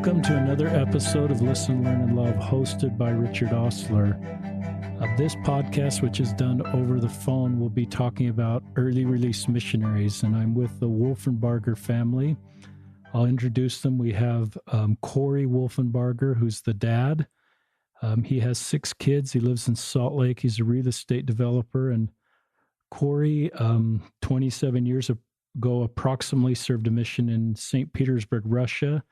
Welcome to another episode of Listen, Learn, and Love, hosted by Richard Ostler. This podcast, which is done over the phone, will be talking about early release missionaries, and I'm with the Wolfenbarger family. I'll introduce them. We have Cory Wolfenbarger, who's the dad. He has 6 kids. He lives in Salt Lake. He's a real estate developer. And Cory, 27 years ago, approximately served a mission in St. Petersburg, Russia.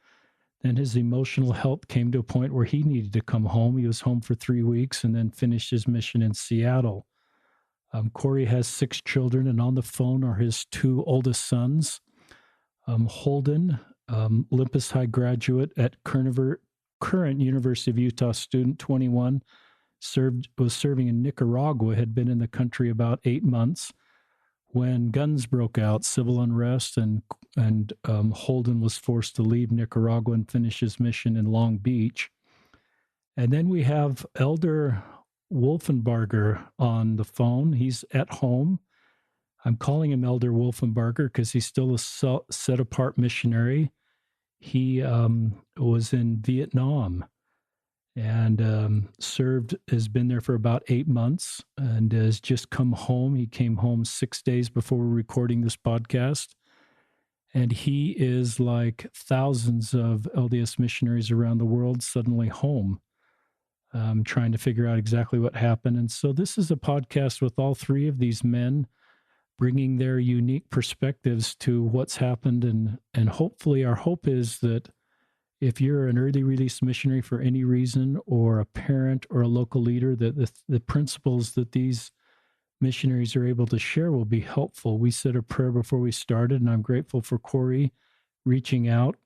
Then his emotional health came to a point where he needed to come home. He was home for 3 weeks and then finished his mission in Seattle. Cory has 6 children, and on the phone are his 2 oldest sons. Holden, Olympus High graduate at current University of Utah student, 21, was serving in Nicaragua, had been in the country about 8 months when guns broke out, civil unrest, and Holden was forced to leave Nicaragua and finish his mission in Long Beach. And then we have Elder Wolfenbarger on the phone. He's at home. I'm calling him Elder Wolfenbarger because he's still a set-apart missionary. He was in Vietnam and has been there for about 8 months and has just come home. He came home 6 days before we're recording this podcast. And he is, like thousands of LDS missionaries around the world, suddenly home, trying to figure out exactly what happened. And so this is a podcast with all 3 of these men bringing their unique perspectives to what's happened. And hopefully our hope is that if you're an early release missionary for any reason, or a parent or a local leader, that the principles that these missionaries are able to share will be helpful. We said a prayer before we started, and I'm grateful for Cory reaching out.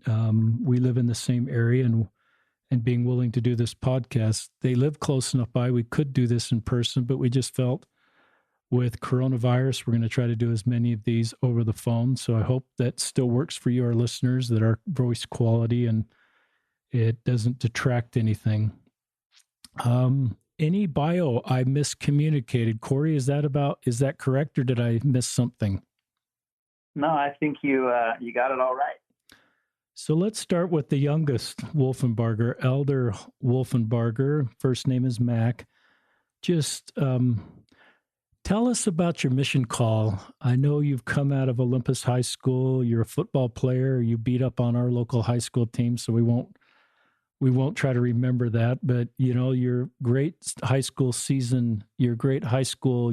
We live in the same area and being willing to do this podcast. They live close enough by. We could do this in person, but we just felt with coronavirus, we're going to try to do as many of these over the phone. So I hope that still works for you, our listeners, that our voice quality and it doesn't detract anything. Any bio I miscommunicated, Cory? Is that correct, or did I miss something? No, I think you got it all right. So let's start with the youngest Wolfenbarger, Elder Wolfenbarger. First name is Mac. Just tell us about your mission call. I know you've come out of Olympus High School. You're a football player. You beat up on our local high school team, so we won't try to remember that. But, you know, your great high school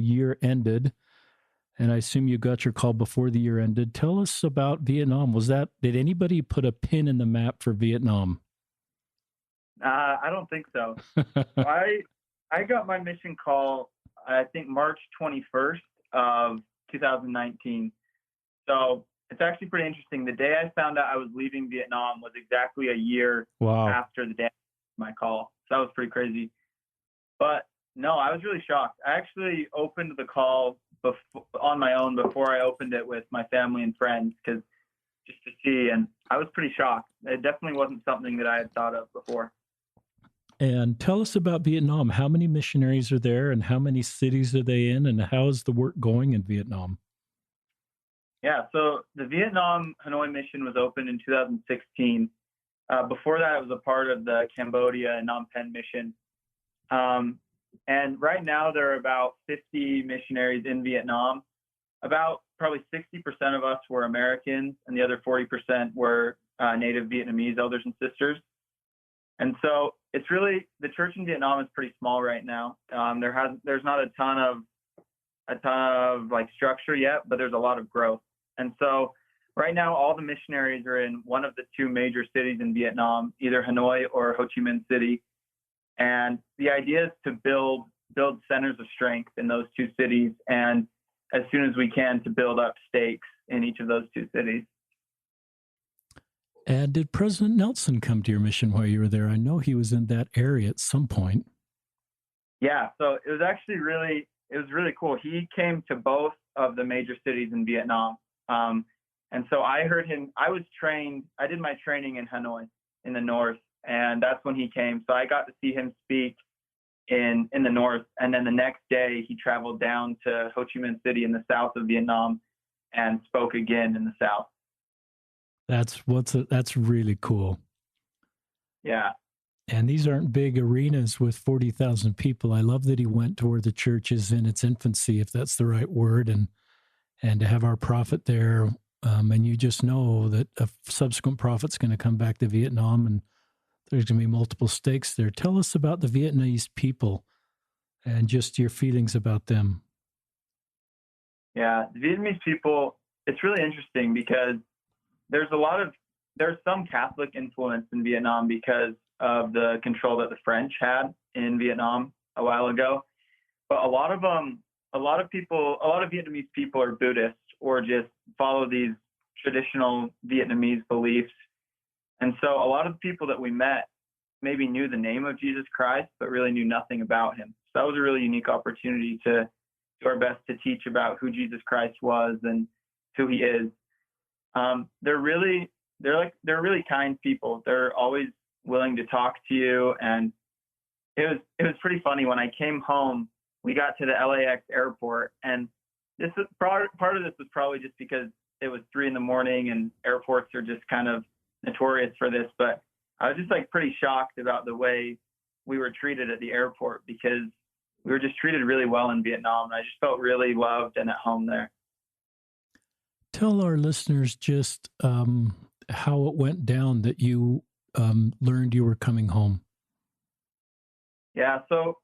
year ended, and I assume you got your call before the year ended. Tell us about Vietnam. Did anybody put a pin in the map for Vietnam? I don't think so. I got my mission call, I think, March 21st of 2019. So it's actually pretty interesting. The day I found out I was leaving Vietnam was exactly a year after the day of my call. So that was pretty crazy. But no, I was really shocked. I actually opened the call on my own before I opened it with my family and friends, just to see, and I was pretty shocked. It definitely wasn't something that I had thought of before. And tell us about Vietnam. How many missionaries are there, and how many cities are they in, and how is the work going in Vietnam? Yeah, so the Vietnam Hanoi mission was opened in 2016. Before that, it was a part of the Cambodia and Phnom Penh mission. And right now, there are about 50 missionaries in Vietnam. About probably 60% of us were Americans, and the other 40% were native Vietnamese elders and sisters. And so it's really, the church in Vietnam is pretty small right now. There's not a ton of like structure yet, but there's a lot of growth. And so right now, all the missionaries are in one of the 2 major cities in Vietnam, either Hanoi or Ho Chi Minh City. And the idea is to build centers of strength in those 2 cities, and as soon as we can, to build up stakes in each of those 2 cities. And did President Nelson come to your mission while you were there? I know he was in that area at some point. Yeah, so it was actually really cool. He came to both of the major cities in Vietnam. And so I heard him. I did my training in Hanoi in the north, and that's when he came. So I got to see him speak in the north. And then the next day he traveled down to Ho Chi Minh City in the south of Vietnam and spoke again in the south. That's really cool. Yeah. And these aren't big arenas with 40,000 people. I love that he went to where the church is in its infancy, if that's the right word, and to have our prophet there. And you just know that a subsequent prophet's going to come back to Vietnam, and there's going to be multiple stakes there. Tell us about the Vietnamese people and just your feelings about them. Yeah. The Vietnamese people, it's really interesting because there's there's some Catholic influence in Vietnam because of the control that the French had in Vietnam a while ago. But a lot of people, a lot of Vietnamese people are Buddhist or just follow these traditional Vietnamese beliefs. And so a lot of the people that we met maybe knew the name of Jesus Christ, but really knew nothing about him. So that was a really unique opportunity to do our best to teach about who Jesus Christ was and who he is. They're really, they're really kind people. They're always willing to talk to you. And it was pretty funny when I came home. We got to the LAX airport, and this is part of this was probably just because it was 3 a.m. and airports are just kind of notorious for this. But I was just like pretty shocked about the way we were treated at the airport because we were just treated really well in Vietnam. And I just felt really loved and at home there. Tell our listeners just how it went down that you learned you were coming home. Yeah, so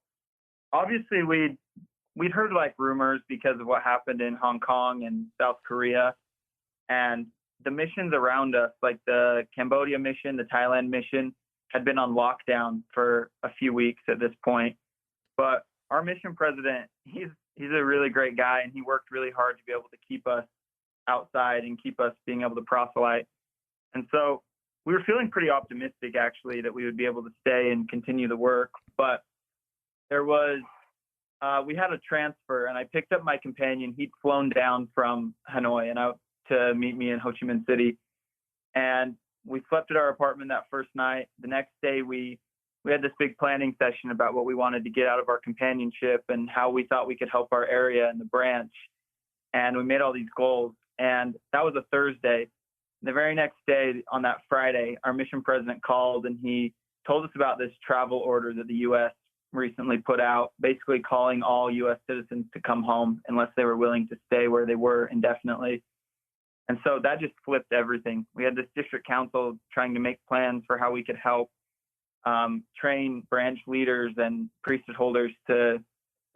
obviously we'd heard like rumors because of what happened in Hong Kong and South Korea, and the missions around us, like the Cambodia mission, the Thailand mission, had been on lockdown for a few weeks at this point. But our mission president, he's a really great guy, and he worked really hard to be able to keep us outside and keep us being able to proselyte. And so we were feeling pretty optimistic actually that we would be able to stay and continue the work. But there was we had a transfer, and I picked up my companion. He'd flown down from Hanoi and out to meet me in Ho Chi Minh City, and we slept at our apartment that first night. The next day we had this big planning session about what we wanted to get out of our companionship and how we thought we could help our area and the branch. And we made all these goals. And that was a Thursday. The very next day, on that Friday, our mission president called, and he told us about this travel order that the U.S. recently put out, basically calling all U.S. citizens to come home unless they were willing to stay where they were indefinitely. And so that just flipped everything. We had this district council trying to make plans for how we could help train branch leaders and priesthood holders to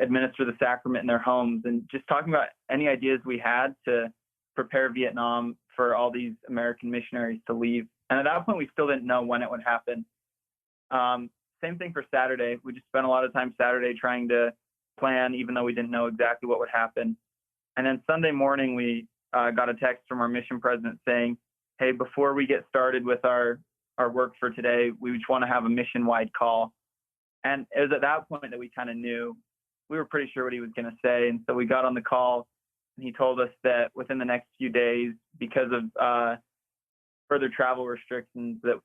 administer the sacrament in their homes, and just talking about any ideas we had to prepare Vietnam for all these American missionaries to leave. And at that point, we still didn't know when it would happen. Same thing for Saturday. We just spent a lot of time Saturday trying to plan, even though we didn't know exactly what would happen. And then Sunday morning, we got a text from our mission president saying, hey, before we get started with our work for today, we just want to have a mission-wide call. And it was at that point that we kind of knew. We were pretty sure what he was going to say. And so we got on the call, and he told us that within the next few days, because of further travel restrictions, that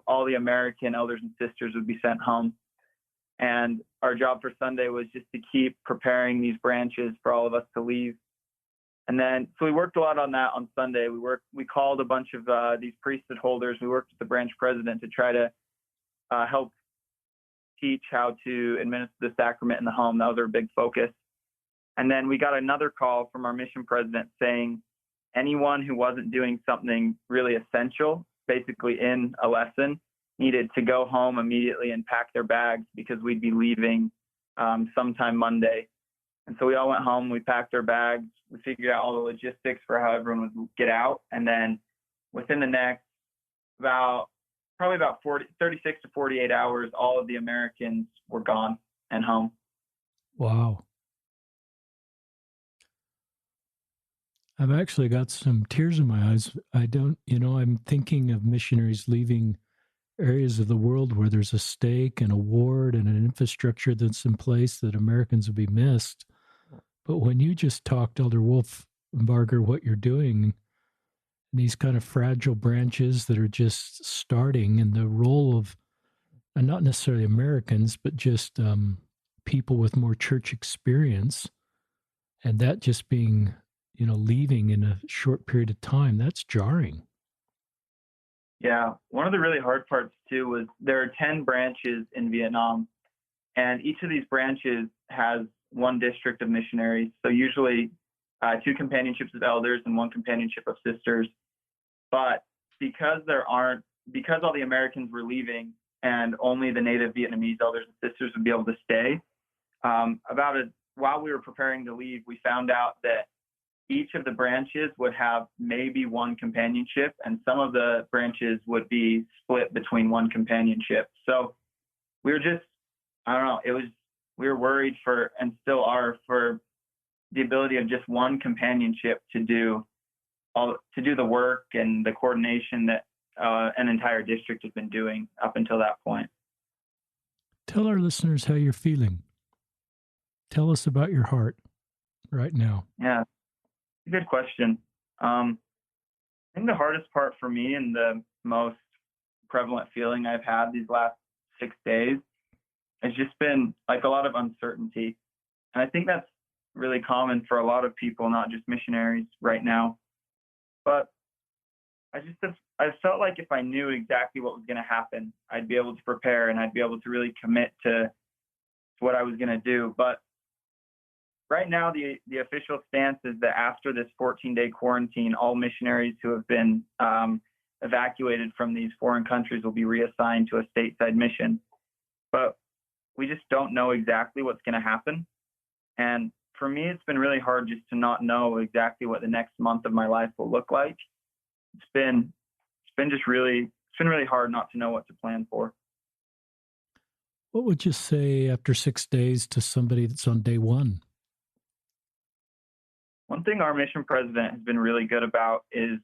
all the American elders and sisters would be sent home. And our job for Sunday was just to keep preparing these branches for all of us to leave. And then, so we worked a lot on that on Sunday. We called a bunch of these priesthood holders. We worked with the branch president to try to help teach how to administer the sacrament in the home. That was our big focus. And then we got another call from our mission president saying anyone who wasn't doing something really essential, basically in a lesson, needed to go home immediately and pack their bags because we'd be leaving sometime Monday. And so we all went home, we packed our bags, we figured out all the logistics for how everyone would get out. And then within the next probably about 36 to 48 hours, all of the Americans were gone and home. Wow. I've actually got some tears in my eyes. I'm thinking of missionaries leaving areas of the world where there's a stake and a ward and an infrastructure that's in place that Americans would be missed. But when you just talked, Elder Wolfenbarger, what you're doing, these kind of fragile branches that are just starting, and the role of, and not necessarily Americans, but just people with more church experience, and that just being, leaving in a short period of time, that's jarring. Yeah, one of the really hard parts too was there are 10 branches in Vietnam, and each of these branches has one district of missionaries. So usually two companionships of elders and one companionship of sisters. But because all the Americans were leaving and only the native Vietnamese elders and sisters would be able to stay, while we were preparing to leave, we found out that each of the branches would have maybe one companionship, and some of the branches would be split between one companionship. So we were just, I don't know, we were worried for, and still are, for the ability of just one companionship to do the work and the coordination that an entire district has been doing up until that point. Tell our listeners how you're feeling. Tell us about your heart right now. Yeah, good question. I think the hardest part for me and the most prevalent feeling I've had these last 6 days has just been like a lot of uncertainty. And I think that's really common for a lot of people, not just missionaries right now. But I felt like if I knew exactly what was going to happen, I'd be able to prepare and I'd be able to really commit to what I was going to do. But right now, the official stance is that after this 14-day quarantine, all missionaries who have been evacuated from these foreign countries will be reassigned to a stateside mission. But we just don't know exactly what's going to happen. And for me, it's been really hard just to not know exactly what the next month of my life will look like. It's been really hard not to know what to plan for. What would you say after 6 days to somebody that's on day one? One thing our mission president has been really good about is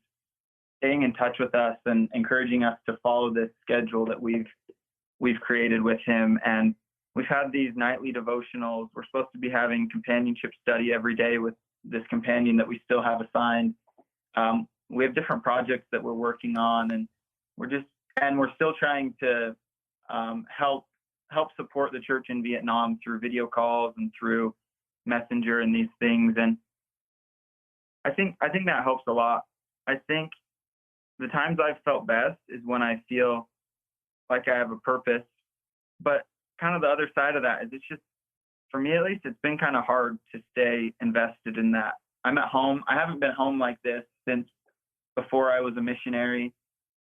staying in touch with us and encouraging us to follow this schedule that we've created with him. And we've had these nightly devotionals. We're supposed to be having companionship study every day with this companion that we still have assigned. We have different projects that we're working on, and we're still trying to help support the church in Vietnam through video calls and through Messenger and these things. And I think that helps a lot. I think the times I've felt best is when I feel like I have a purpose. But kind of the other side of that is it's just, for me at least, it's been kind of hard to stay invested in that. I'm at home. I haven't been home like this since before I was a missionary.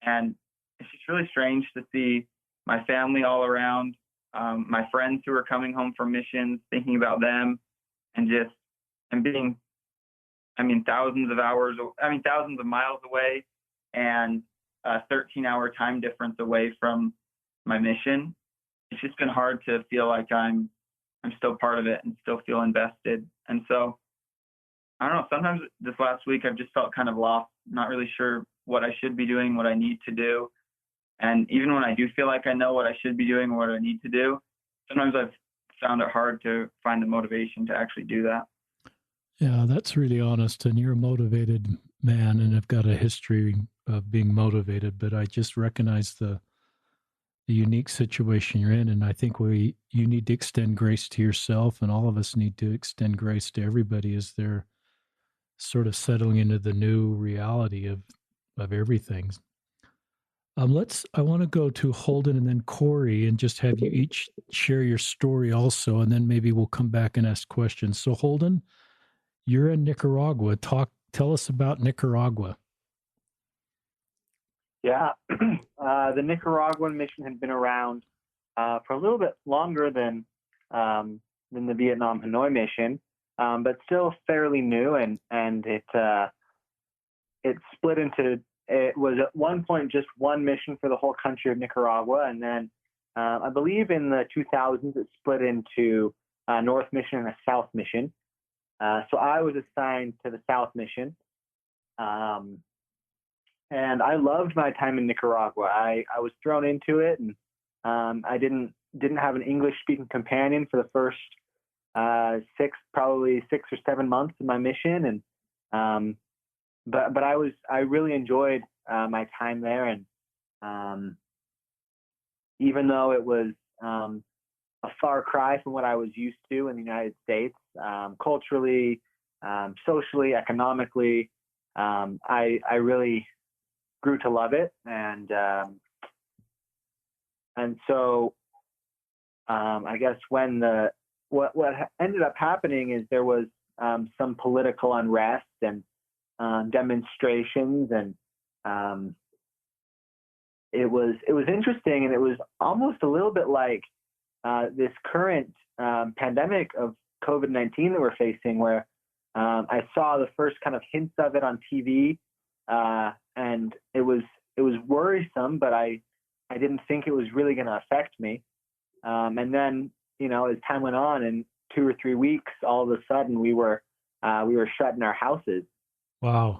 And it's just really strange to see my family all around, my friends who are coming home from missions, thinking about them, and being, thousands of miles away and a 13-hour time difference away from my mission. It's just been hard to feel like I'm still part of it and still feel invested. And so, I don't know, sometimes this last week I've just felt kind of lost, not really sure what I should be doing, what I need to do. And even when I do feel like I know what I should be doing or what I need to do, sometimes I've found it hard to find the motivation to actually do that. Yeah, that's really honest. And you're a motivated man and have got a history of being motivated, but I just recognize the unique situation you're in. And I think you need to extend grace to yourself, and all of us need to extend grace to everybody as they're sort of settling into the new reality of everything. I want to go to Holden and then Cory and just have you each share your story also, and then maybe we'll come back and ask questions. So Holden, you're in Nicaragua. Tell us about Nicaragua. Yeah, the Nicaraguan mission had been around for a little bit longer than the Vietnam Hanoi mission, but still fairly new, and it split into. It was at one point just one mission for the whole country of Nicaragua, and then I believe in the 2000s it split into a North Mission and a South Mission. So I was assigned to the South Mission, and I loved my time in Nicaragua. I was thrown into it, and I didn't have an English-speaking companion for the first probably 6 or 7 months of my mission, and but I really enjoyed my time there, and even though it was a far cry from what I was used to in the United States, culturally, socially, economically, I really grew to love it, and so I guess when what ended up happening is there was some political unrest and demonstrations, and it was interesting, and it was almost a little bit like this current pandemic of COVID-19 that we're facing, where I saw the first kind of hints of it on TV, and it was worrisome, but I didn't think it was really going to affect me. And then, as time went on, in 2 or 3 weeks, all of a sudden we were shut in our houses. Wow.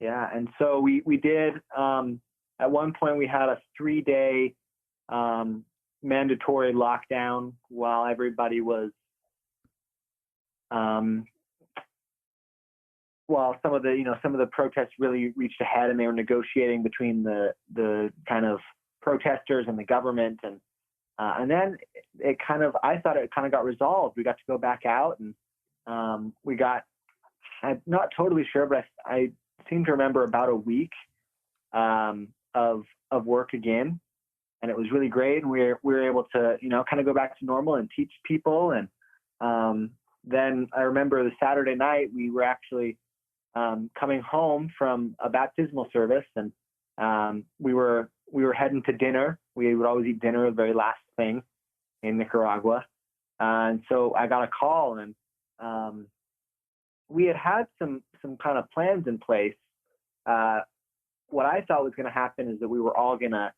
Yeah, and so we did. At one point, we had a 3-day mandatory lockdown while everybody was. While some of the protests really reached a head, and they were negotiating between the kind of protesters and the government, and then I thought it kind of got resolved. We got to go back out, and I'm not totally sure, but I seem to remember about a week of work again, and it was really great. And we were able to kind of go back to normal and teach people. And then I remember the Saturday night we were actually coming home from a baptismal service, and we were heading to dinner. We would always eat dinner the very last thing in Nicaragua, and so I got a call, and we had some kind of plans in place. What I thought was going to happen is that we were all going to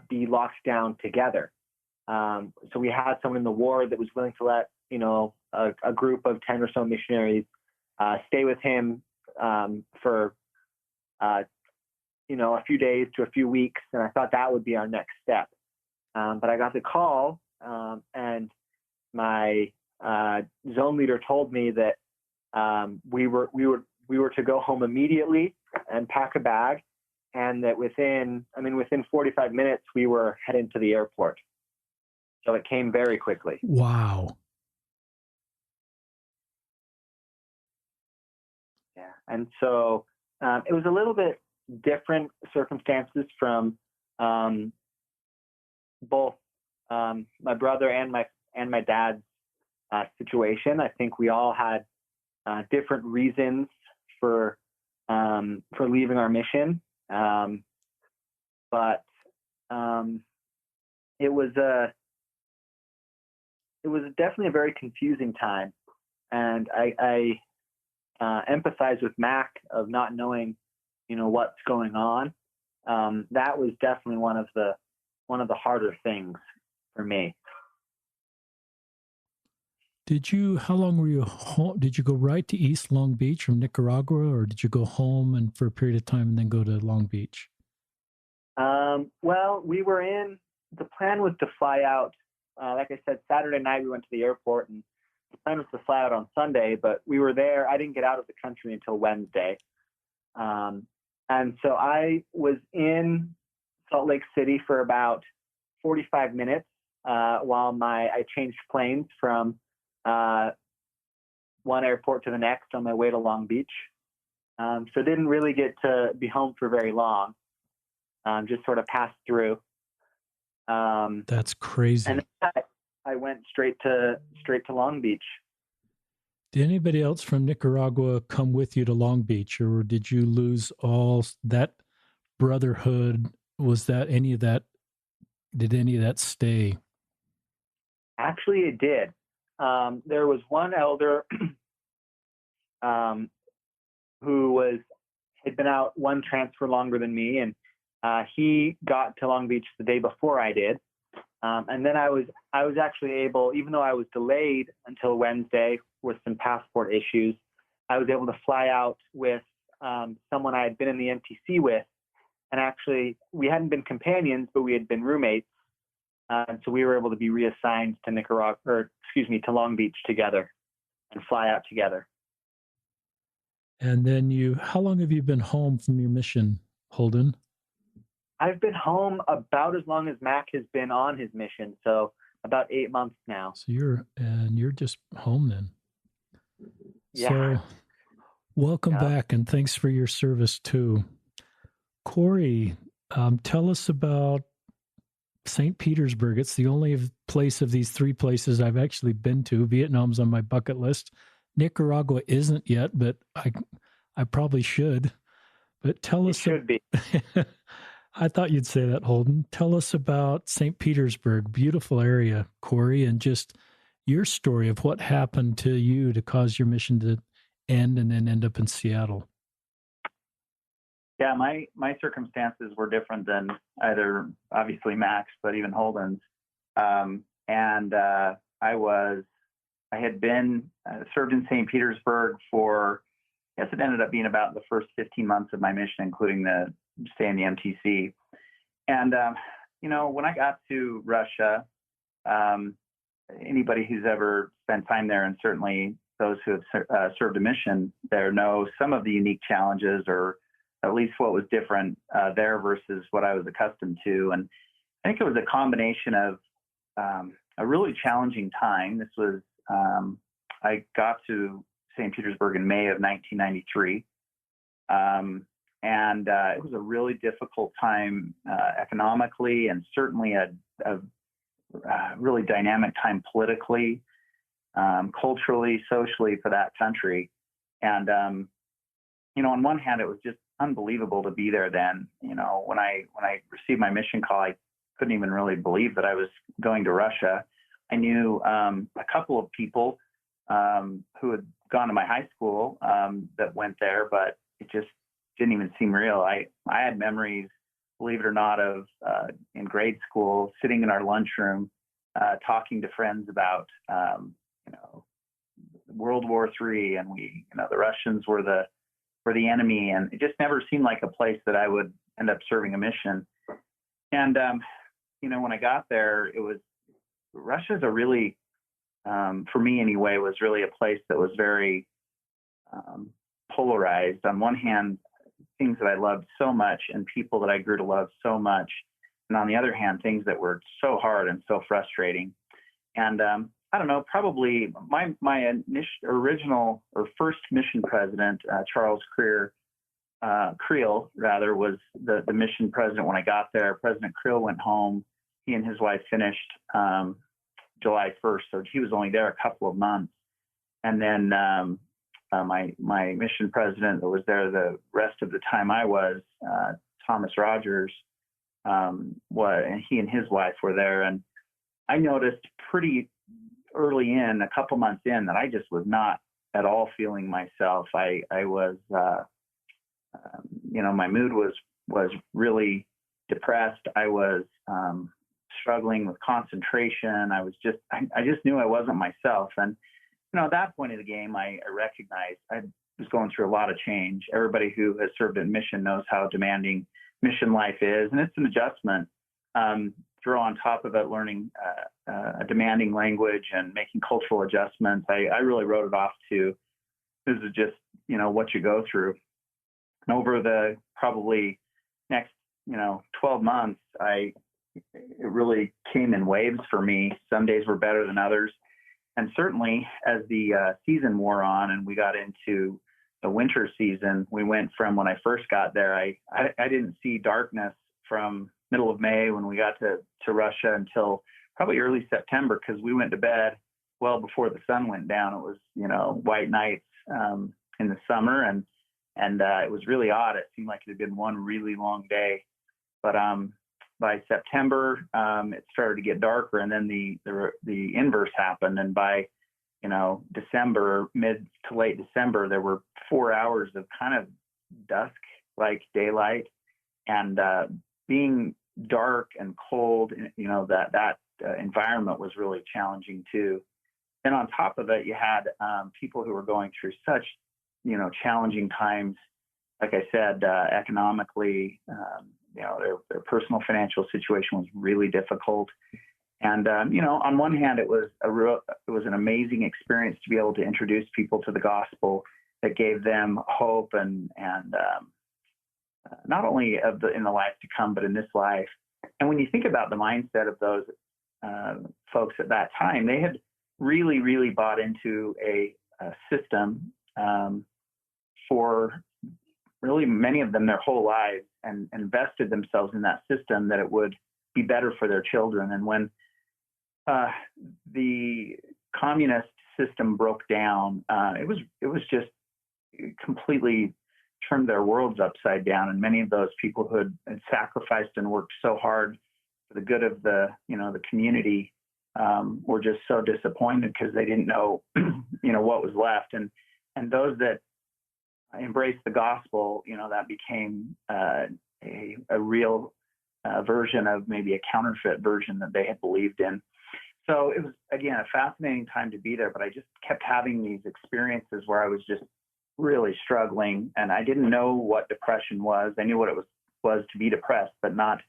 be locked down together. So we had someone in the ward that was willing to let a group of 10 or so missionaries stay with him for a few days to a few weeks, and I thought that would be our next step. But I got the call, and my zone leader told me that we were to go home immediately and pack a bag, and that within 45 minutes we were heading to the airport. So it came very quickly. Wow. Yeah, and so it was a little bit different circumstances from both my brother and my dad's situation. I think we all had different reasons for leaving our mission, but it was definitely a very confusing time, and I empathize with Mac of not knowing what's going on. That was definitely one of the harder things for me. How long were you home? Did you go right to East Long Beach from Nicaragua, or did you go home and for a period of time and then go to Long Beach? Well, the plan was to fly out. Like I said, Saturday night we went to the airport, and the plan was to fly out on Sunday, but we were there. I didn't get out of the country until Wednesday. And so I was in Salt Lake City for about 45 minutes while I changed planes from one airport to the next on my way to Long Beach. So didn't really get to be home for very long. Just sort of passed through. That's crazy. And I went straight to Long Beach. Did anybody else from Nicaragua come with you to Long Beach, or did you lose all that brotherhood? Did any of that stay? Actually, it did. There was one elder who had been out one transfer longer than me, and he got to Long Beach the day before I did. And then I was actually able, even though I was delayed until Wednesday with some passport issues, I was able to fly out with someone I had been in the MTC with. And actually, we hadn't been companions, but we had been roommates. And so we were able to be reassigned to Long Beach together and fly out together. And then how long have you been home from your mission, Holden? I've been home about as long as Mac has been on his mission, so about 8 months now. So you're just home then. Yeah. Welcome back, and thanks for your service too. Cory, tell us about St. Petersburg. It's the only place of these three places I've actually been to. Vietnam's on my bucket list. Nicaragua isn't yet, but I probably should. But tell us. It should be. I thought you'd say that, Holden. Tell us about St. Petersburg. Beautiful area, Cory, and just your story of what happened to you to cause your mission to end and then end up in Seattle. Yeah, my circumstances were different than either obviously Mac's, but even Holden's. I had been served in St. Petersburg for, I guess it ended up being about the first 15 months of my mission, including the stay in the MTC. And, when I got to Russia, anybody who's ever spent time there, and certainly those who have served a mission there, know some of the unique challenges, or at least what was different there versus what I was accustomed to. And I think it was a combination of a really challenging time. This was, I got to St. Petersburg in May of 1993. It was a really difficult time economically, and certainly a really dynamic time politically, culturally, socially for that country. And, on one hand, it was just unbelievable to be there then. When I received my mission call, I couldn't even really believe that I was going to Russia. I knew a couple of people who had gone to my high school that went there, but it just didn't even seem real. I had memories, believe it or not, of in grade school sitting in our lunchroom talking to friends about World War III, and the Russians were the enemy, and it just never seemed like a place that I would end up serving a mission. And when I got there, Russia's a really, for me anyway, was really a place that was very polarized. On one hand, things that I loved so much and people that I grew to love so much, and on the other hand, things that were so hard and so frustrating. And I don't know, probably my original or first mission president, Charles Creel, was the mission president when I got there. President Creel went home. He and his wife finished July 1st, so he was only there a couple of months. And then my mission president that was there the rest of the time I was, Thomas Rogers, and he and his wife were there. And I noticed pretty early in, a couple months in, that I just was not at all feeling myself. I was, my mood was really depressed. I was struggling with concentration. I just knew I wasn't myself. And, at that point of the game, I recognized I was going through a lot of change. Everybody who has served in mission knows how demanding mission life is, and it's an adjustment. Throw on top of it learning a demanding language and making cultural adjustments. I really wrote it off to, this is just, what you go through. And over the probably next, 12 months, it really came in waves for me. Some days were better than others. And certainly as the season wore on and we got into the winter season, we went from when I first got there, I didn't see darkness from middle of May when we got to Russia until probably early September, because we went to bed well before the sun went down. It was, white nights in the summer, and it was really odd. It seemed like it had been one really long day. But by September, it started to get darker, and then the inverse happened. And by December, mid to late December, there were 4 hours of kind of dusk like daylight, and being dark and cold, that environment was really challenging too. And on top of it, you had people who were going through such, challenging times. Like I said, economically, their personal financial situation was really difficult. And on one hand, it was an amazing experience to be able to introduce people to the gospel that gave them hope and not only in the life to come, but in this life. And when you think about the mindset of those folks at that time, they had really, really bought into a system for really many of them their whole lives and invested themselves in that system that it would be better for their children. And when the communist system broke down, it was just completely turned their worlds upside down. And many of those people who had sacrificed and worked so hard for the good of the community were just so disappointed because they didn't know, what was left. And those that embraced the gospel, that became a real version of maybe a counterfeit version that they had believed in. So it was, again, a fascinating time to be there, but I just kept having these experiences where I was just really struggling, and I didn't know what depression was. I knew what it was to be depressed, but not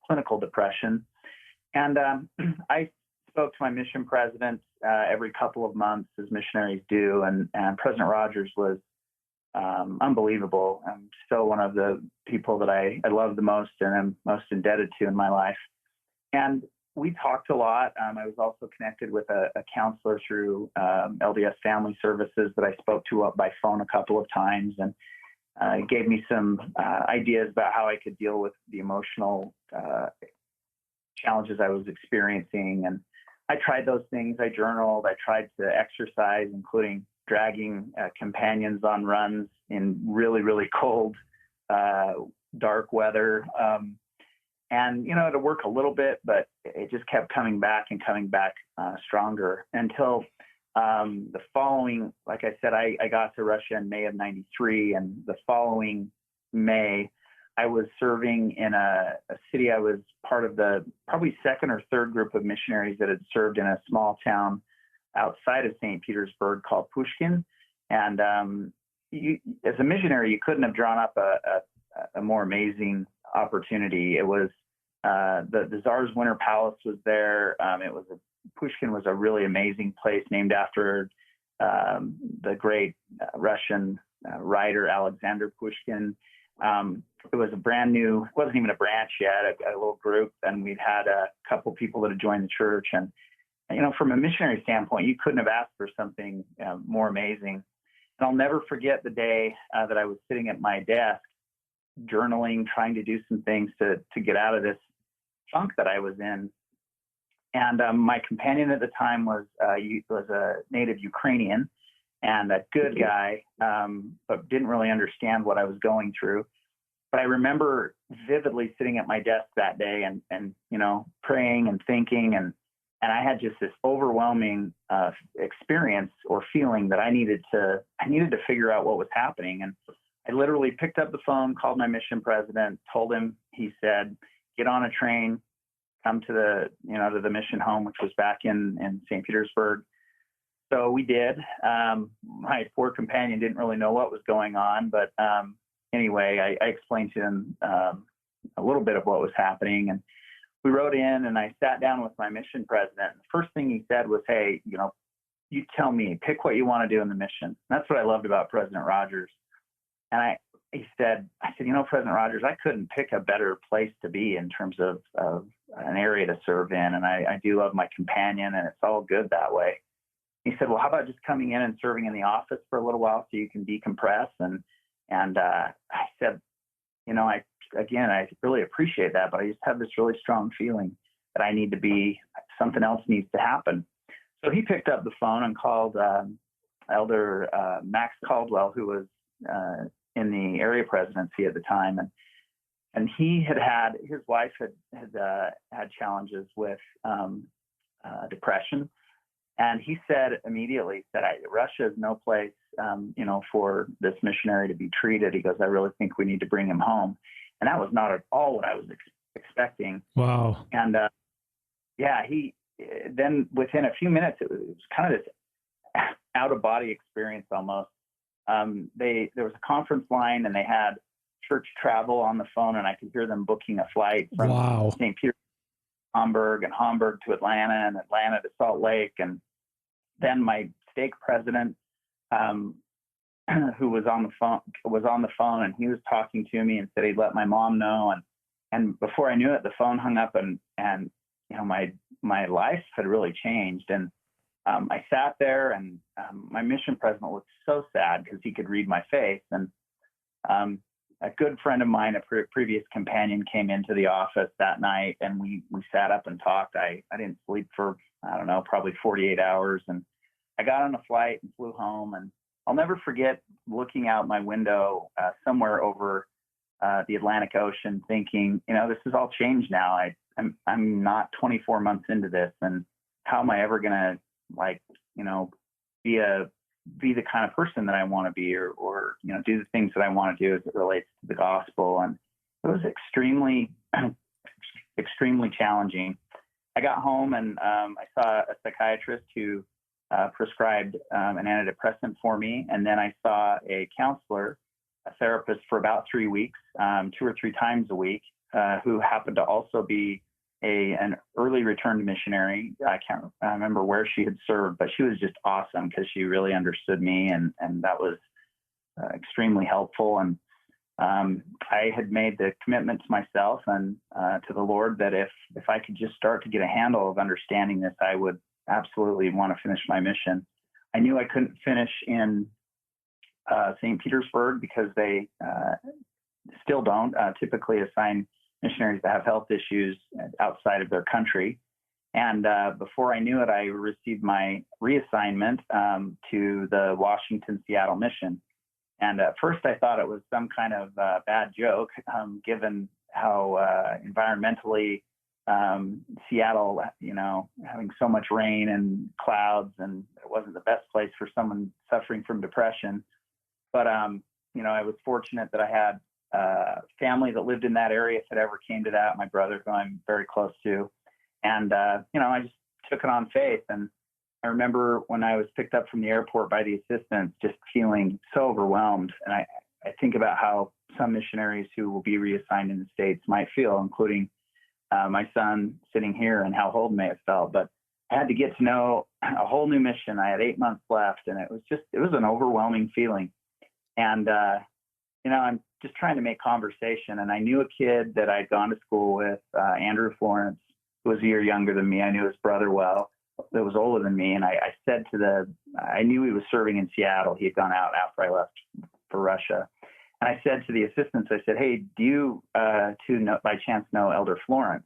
clinical depression. And I spoke to my mission president every couple of months, as missionaries do, and President Rogers was unbelievable. I'm still one of the people that I love the most and I'm most indebted to in my life. And we talked a lot. I was also connected with a counselor through LDS Family Services that I spoke to by phone a couple of times, and gave me some ideas about how I could deal with the emotional challenges I was experiencing. And I tried those things. I journaled. I tried to exercise, including dragging companions on runs in really, really cold, dark weather. And, it'll work a little bit, but it just kept coming back stronger until the following, like I said, I got to Russia in May of '93. And the following May, I was serving in a city. I was part of the probably second or third group of missionaries that had served in a small town outside of St. Petersburg called Pushkin. And as a missionary, you couldn't have drawn up a more amazing opportunity. It was the Tsar's Winter Palace was there. Pushkin was a really amazing place, named after the great Russian writer Alexander Pushkin. It was a brand new, it wasn't even a branch yet, a little group, and we'd had a couple people that had joined the church. And from a missionary standpoint, you couldn't have asked for something more amazing. And I'll never forget the day that I was sitting at my desk journaling, trying to do some things to get out of this funk that I was in. And my companion at the time was a native Ukrainian and a good guy, but didn't really understand what I was going through. But I remember vividly sitting at my desk that day and praying and thinking, and I had just this overwhelming experience or feeling that I needed to figure out what was happening. And I literally picked up the phone, called my mission president, told him. He said, "Get on a train, come to the mission home," which was back in St. Petersburg. So we did. My poor companion didn't really know what was going on, but anyway, I explained to him a little bit of what was happening, and we rode in, and I sat down with my mission president. And the first thing he said was, "Hey, you tell me, pick what you want to do in the mission." And that's what I loved about President Rogers. And I said, "President Rogers, I couldn't pick a better place to be in terms of an area to serve in. And I do love my companion, and it's all good that way." He said, "Well, how about just coming in and serving in the office for a little while so you can decompress?" And I said, I really appreciate that, but I just have this really strong feeling that I need to be, something else needs to happen. So he picked up the phone and called Elder Max Caldwell, who was in the area presidency at the time, and he had his wife had challenges with depression, and he said immediately that Russia is no place for this missionary to be treated. He goes, "I really think we need to bring him home," and that was not at all what I was expecting. Wow. And he then within a few minutes, it was kind of this out of body experience almost. There was a conference line, and they had church travel on the phone, and I could hear them booking a flight from St. Petersburg to Hamburg, and Hamburg to Atlanta, and Atlanta to Salt Lake. And then my stake president, who was on the phone, and he was talking to me and said he'd let my mom know. And before I knew it, the phone hung up, and my life had really changed. And I sat there, and my mission president looked so sad because he could read my face. And a good friend of mine, a previous companion, came into the office that night, and we sat up and talked. I didn't sleep for, I don't know, probably 48 hours. And I got on a flight and flew home. And I'll never forget looking out my window somewhere over the Atlantic Ocean, thinking, this is all changed now. I'm not 24 months into this, and how am I ever going to be the kind of person that I want to be, or do the things that I want to do as it relates to the gospel. And it was extremely, extremely challenging. I got home, and I saw a psychiatrist who prescribed an antidepressant for me. And then I saw a counselor, a therapist, for about 3 weeks, 2 or 3 times a week, who happened to also be an early returned missionary. I can't remember where she had served, but she was just awesome because she really understood me, and that was extremely helpful. And I had made the commitment to myself and to the Lord that if I could just start to get a handle of understanding this, I would absolutely want to finish my mission. I knew I couldn't finish in St. Petersburg because they still don't typically assign missionaries that have health issues outside of their country. And before I knew it, I received my reassignment to the Washington Seattle mission. And at first I thought it was some kind of bad joke, given how environmentally Seattle, having so much rain and clouds, and it wasn't the best place for someone suffering from depression. But, I was fortunate that I had family that lived in that area if it ever came to that, my brother, who I'm very close to. And, I just took it on faith. And I remember when I was picked up from the airport by the assistants, just feeling so overwhelmed. And I think about how some missionaries who will be reassigned in the States might feel, including my son sitting here, and how Holden may have felt. But I had to get to know a whole new mission. I had 8 months left, and it was an overwhelming feeling. And, I'm just trying to make conversation. And I knew a kid that I'd gone to school with, Andrew Florence, who was a year younger than me. I knew his brother well, that was older than me. And I said I knew he was serving in Seattle. He had gone out after I left for Russia. And I said to the assistants, I said, "Hey, do you by chance know Elder Florence?"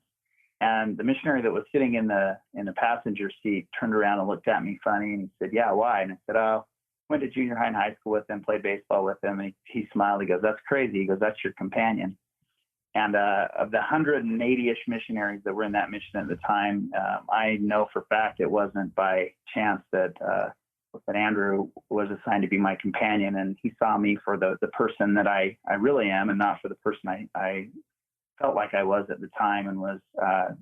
And the missionary that was sitting in the passenger seat turned around and looked at me funny, and he said, "Yeah, why?" And I said, "Oh, went to junior high and high school with him, played baseball with him." And he smiled. He goes, "That's crazy." He goes, "That's your companion." And of the 180-ish missionaries that were in that mission at the time, I know for fact it wasn't by chance that Andrew was assigned to be my companion. And he saw me for the person that I really am, and not for the person I felt like I was at the time. And was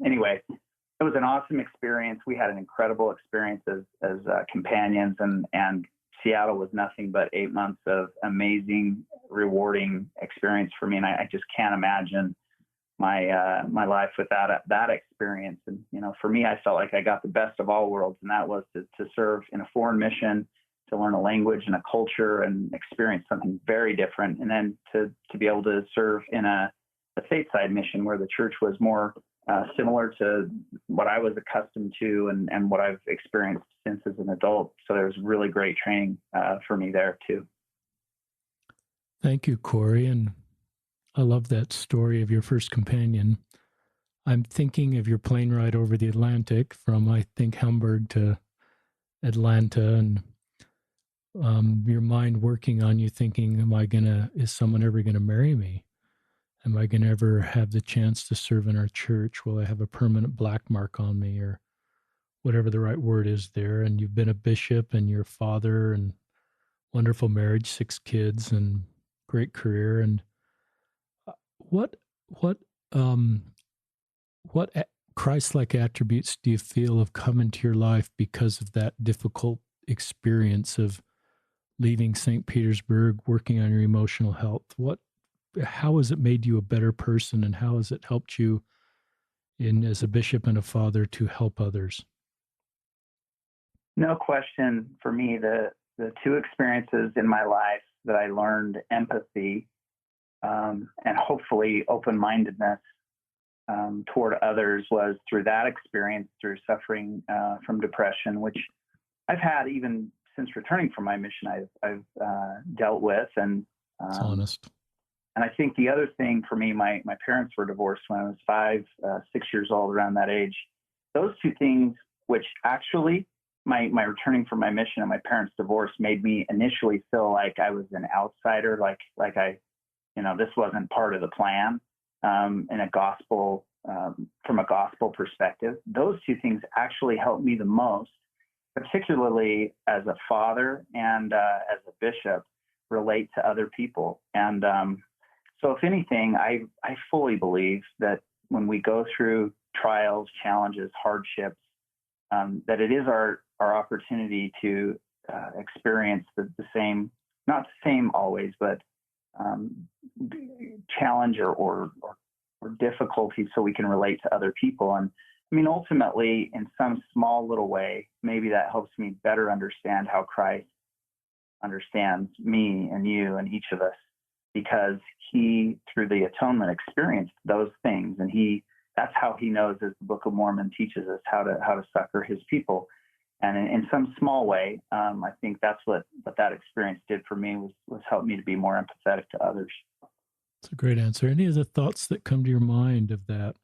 anyway, it was an awesome experience. We had an incredible experience as companions, and Seattle was nothing but 8 months of amazing, rewarding experience for me. And I just can't imagine my life without that experience. And, for me, I felt like I got the best of all worlds, and that was to serve in a foreign mission, to learn a language and a culture and experience something very different. And then to be able to serve in a stateside mission where the church was more similar to what I was accustomed to and what I've experienced since as an adult. So there was really great training for me there too. Thank you, Cory. And I love that story of your first companion. I'm thinking of your plane ride over the Atlantic from, I think, Hamburg to Atlanta, and your mind working on you thinking, is someone ever going to marry me? Am I going to ever have the chance to serve in our church? Will I have a permanent black mark on me, or whatever the right word is there? And you've been a bishop, and your father, and wonderful marriage, 6 kids, and great career. And what Christ-like attributes do you feel have come into your life because of that difficult experience of leaving St. Petersburg, working on your emotional health? How has it made you a better person, and how has it helped you as a bishop and a father to help others? No question. For me, the 2 experiences in my life that I learned empathy and hopefully open-mindedness toward others was through that experience, through suffering from depression, which I've had, even since returning from my mission, I've dealt with. And It's honest. And I think the other thing for me, my parents were divorced when I was 6 years old, around that age. Those two things, which actually my returning from my mission and my parents' divorce made me initially feel like I was an outsider, like I, this wasn't part of the plan, in a gospel, from a gospel perspective. Those two things actually helped me the most, particularly as a father and as a bishop, relate to other people. And so if anything, I fully believe that when we go through trials, challenges, hardships, that it is our opportunity to experience the same, not the same always, but challenge or difficulty, so we can relate to other people. And I mean, ultimately, in some small little way, maybe that helps me better understand how Christ understands me and you and each of us, because he, through the atonement, experienced those things, and that's how he knows, as the Book of Mormon teaches us, how to succor his people. And in some small way, I think that's what that experience did for me, was help me to be more empathetic to others. That's a great answer. Any other thoughts that come to your mind of that?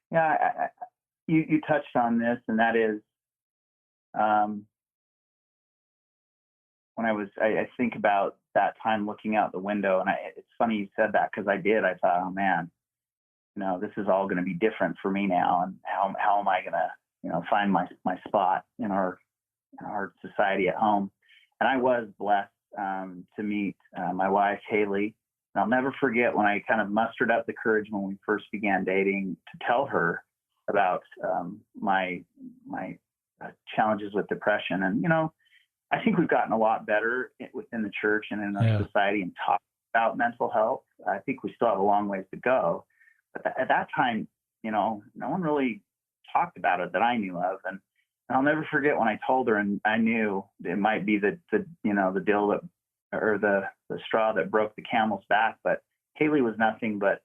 Yeah, you touched on this, and that is, when I think about that time looking out the window, and it's funny you said that, because I did. I thought, oh man, this is all going to be different for me now, and how am I going to, find my spot in our society at home? And I was blessed to meet my wife, Haley. And I'll never forget when I kind of mustered up the courage when we first began dating to tell her about my challenges with depression. And, I think we've gotten a lot better within the church and in our society and talk about mental health. I think we still have a long ways to go. But at that time, no one really talked about it that I knew of. And I'll never forget when I told her, and I knew it might be the deal that, or the straw that broke the camel's back. But Haley was nothing but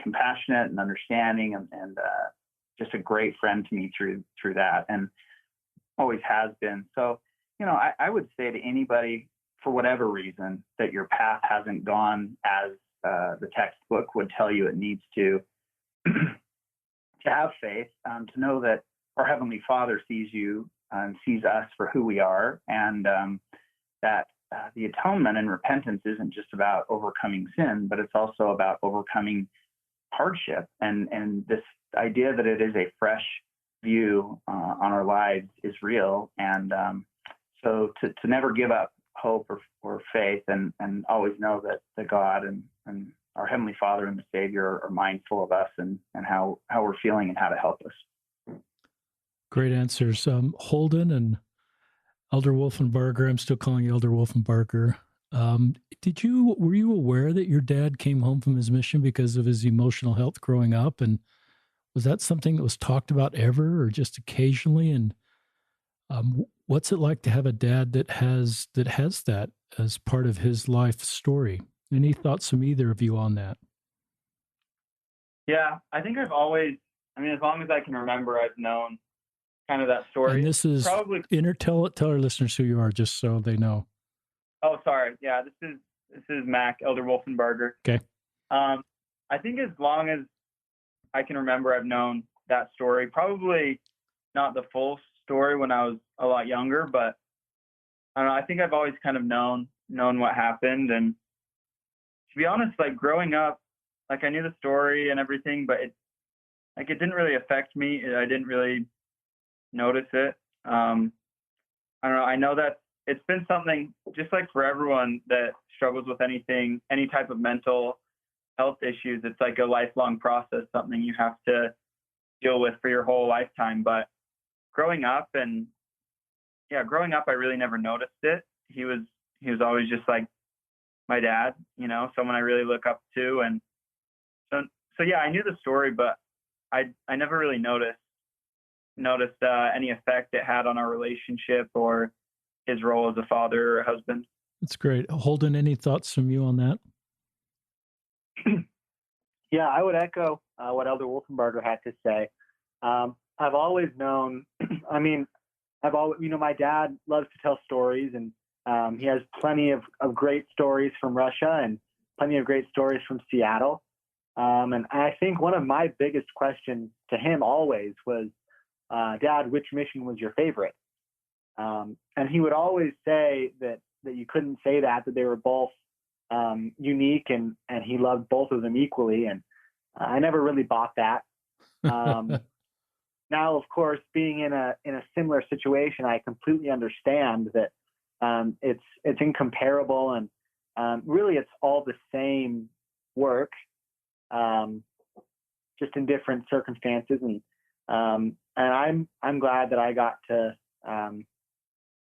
compassionate and understanding, and just a great friend to me through that, and always has been. So, I would say to anybody, for whatever reason, that your path hasn't gone as the textbook would tell you it needs to have faith, to know that our Heavenly Father sees you and sees us for who we are, and that the atonement and repentance isn't just about overcoming sin, but it's also about overcoming hardship. And this idea that it is a fresh view on our lives is real. And so to never give up hope or faith, and always know that God and our Heavenly Father and the Savior are mindful of us and how we're feeling and how to help us. Great answers. Holden and Elder Wolfenbarger, I'm still calling you Elder Wolfenbarger. Were you aware that your dad came home from his mission because of his emotional health growing up? And was that something that was talked about ever, or just occasionally? And what's it like to have a dad that has that as part of his life story? Any thoughts from either of you on that? Yeah, I think I've always, as long as I can remember, I've known kind of that story. And this is probably tell our listeners who you are, just so they know. Oh, sorry. Yeah, this is Mac, Elder Wolfenbarger. Okay. I think as long as I can remember, I've known that story. Probably not the full story when I was a lot younger, but I don't know. I think I've always kind of known what happened. And to be honest, like growing up, like I knew the story and everything, but it didn't really affect me. I didn't really notice it. I don't know. I know that it's been something, just like for everyone that struggles with anything, any type of mental health issues, it's like a lifelong process, something you have to deal with for your whole lifetime. But growing up, I really never noticed it. He was always just like my dad, someone I really look up to. And so yeah, I knew the story, but I never really noticed any effect it had on our relationship or his role as a father or a husband. That's great. Holden, any thoughts from you on that? Yeah, I would echo what Elder Wolfenbarger had to say. I've always known, my dad loves to tell stories, and he has plenty of great stories from Russia and plenty of great stories from Seattle. And I think one of my biggest questions to him always was, Dad, which mission was your favorite? And he would always say that you couldn't say that they were both unique, and he loved both of them equally. And I never really bought that. Now, of course, being in a similar situation, I completely understand that it's incomparable, and really it's all the same work, just in different circumstances. And I'm glad that I got to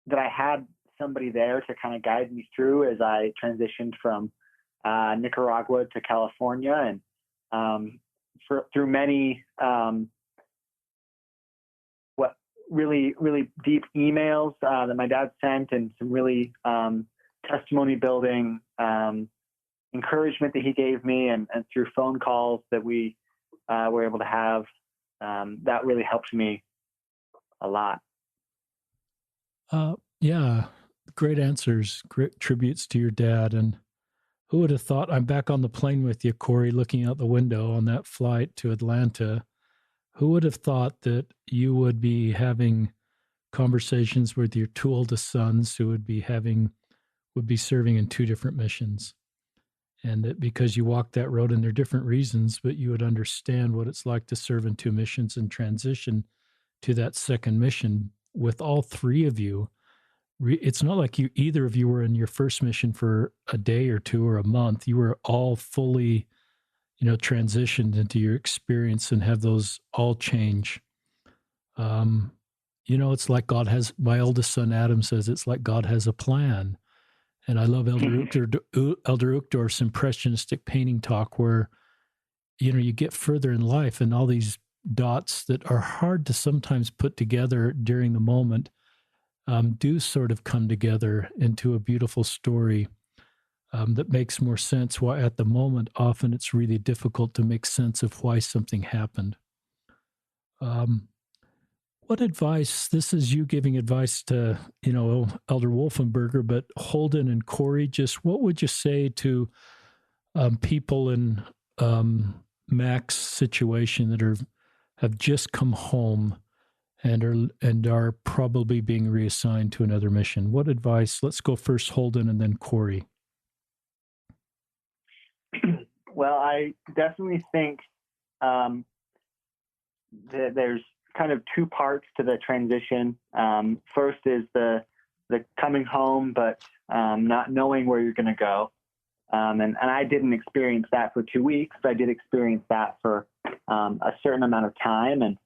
that I had somebody there to kind of guide me through as I transitioned from Nicaragua to California, and through many really, really deep emails that my dad sent, and some really testimony building encouragement that he gave me, and through phone calls that we were able to have. That really helped me a lot. Yeah, great answers, great tributes to your dad. And who would have thought, I'm back on the plane with you, Cory, looking out the window on that flight to Atlanta. Who would have thought that you would be having conversations with your two oldest sons who would be serving in two different missions? And that because you walked that road, and they're different reasons, but you would understand what it's like to serve in two missions and transition to that second mission with all three of you. It's not like either of you were in your first mission for a day or two or a month. You were all fully, transitioned into your experience and have those all change. It's like God has, my oldest son, Adam, says, it's like God has a plan. And I love Elder Uchtdorf's impressionistic painting talk, where, you get further in life, and all these dots that are hard to sometimes put together during the moment do sort of come together into a beautiful story that makes more sense. Why at the moment, often it's really difficult to make sense of why something happened. What advice, this is you giving advice to, Elder Wolfenbarger, but Holden and Cory, just what would you say to people in Mac's situation that have just come home and are probably being reassigned to another mission? What advice? Let's go first, Holden, and then Cory. Well, I definitely think that there's kind of two parts to the transition. First is the coming home, but not knowing where you're going to go. And I didn't experience that for 2 weeks. I did experience that for a certain amount of time. And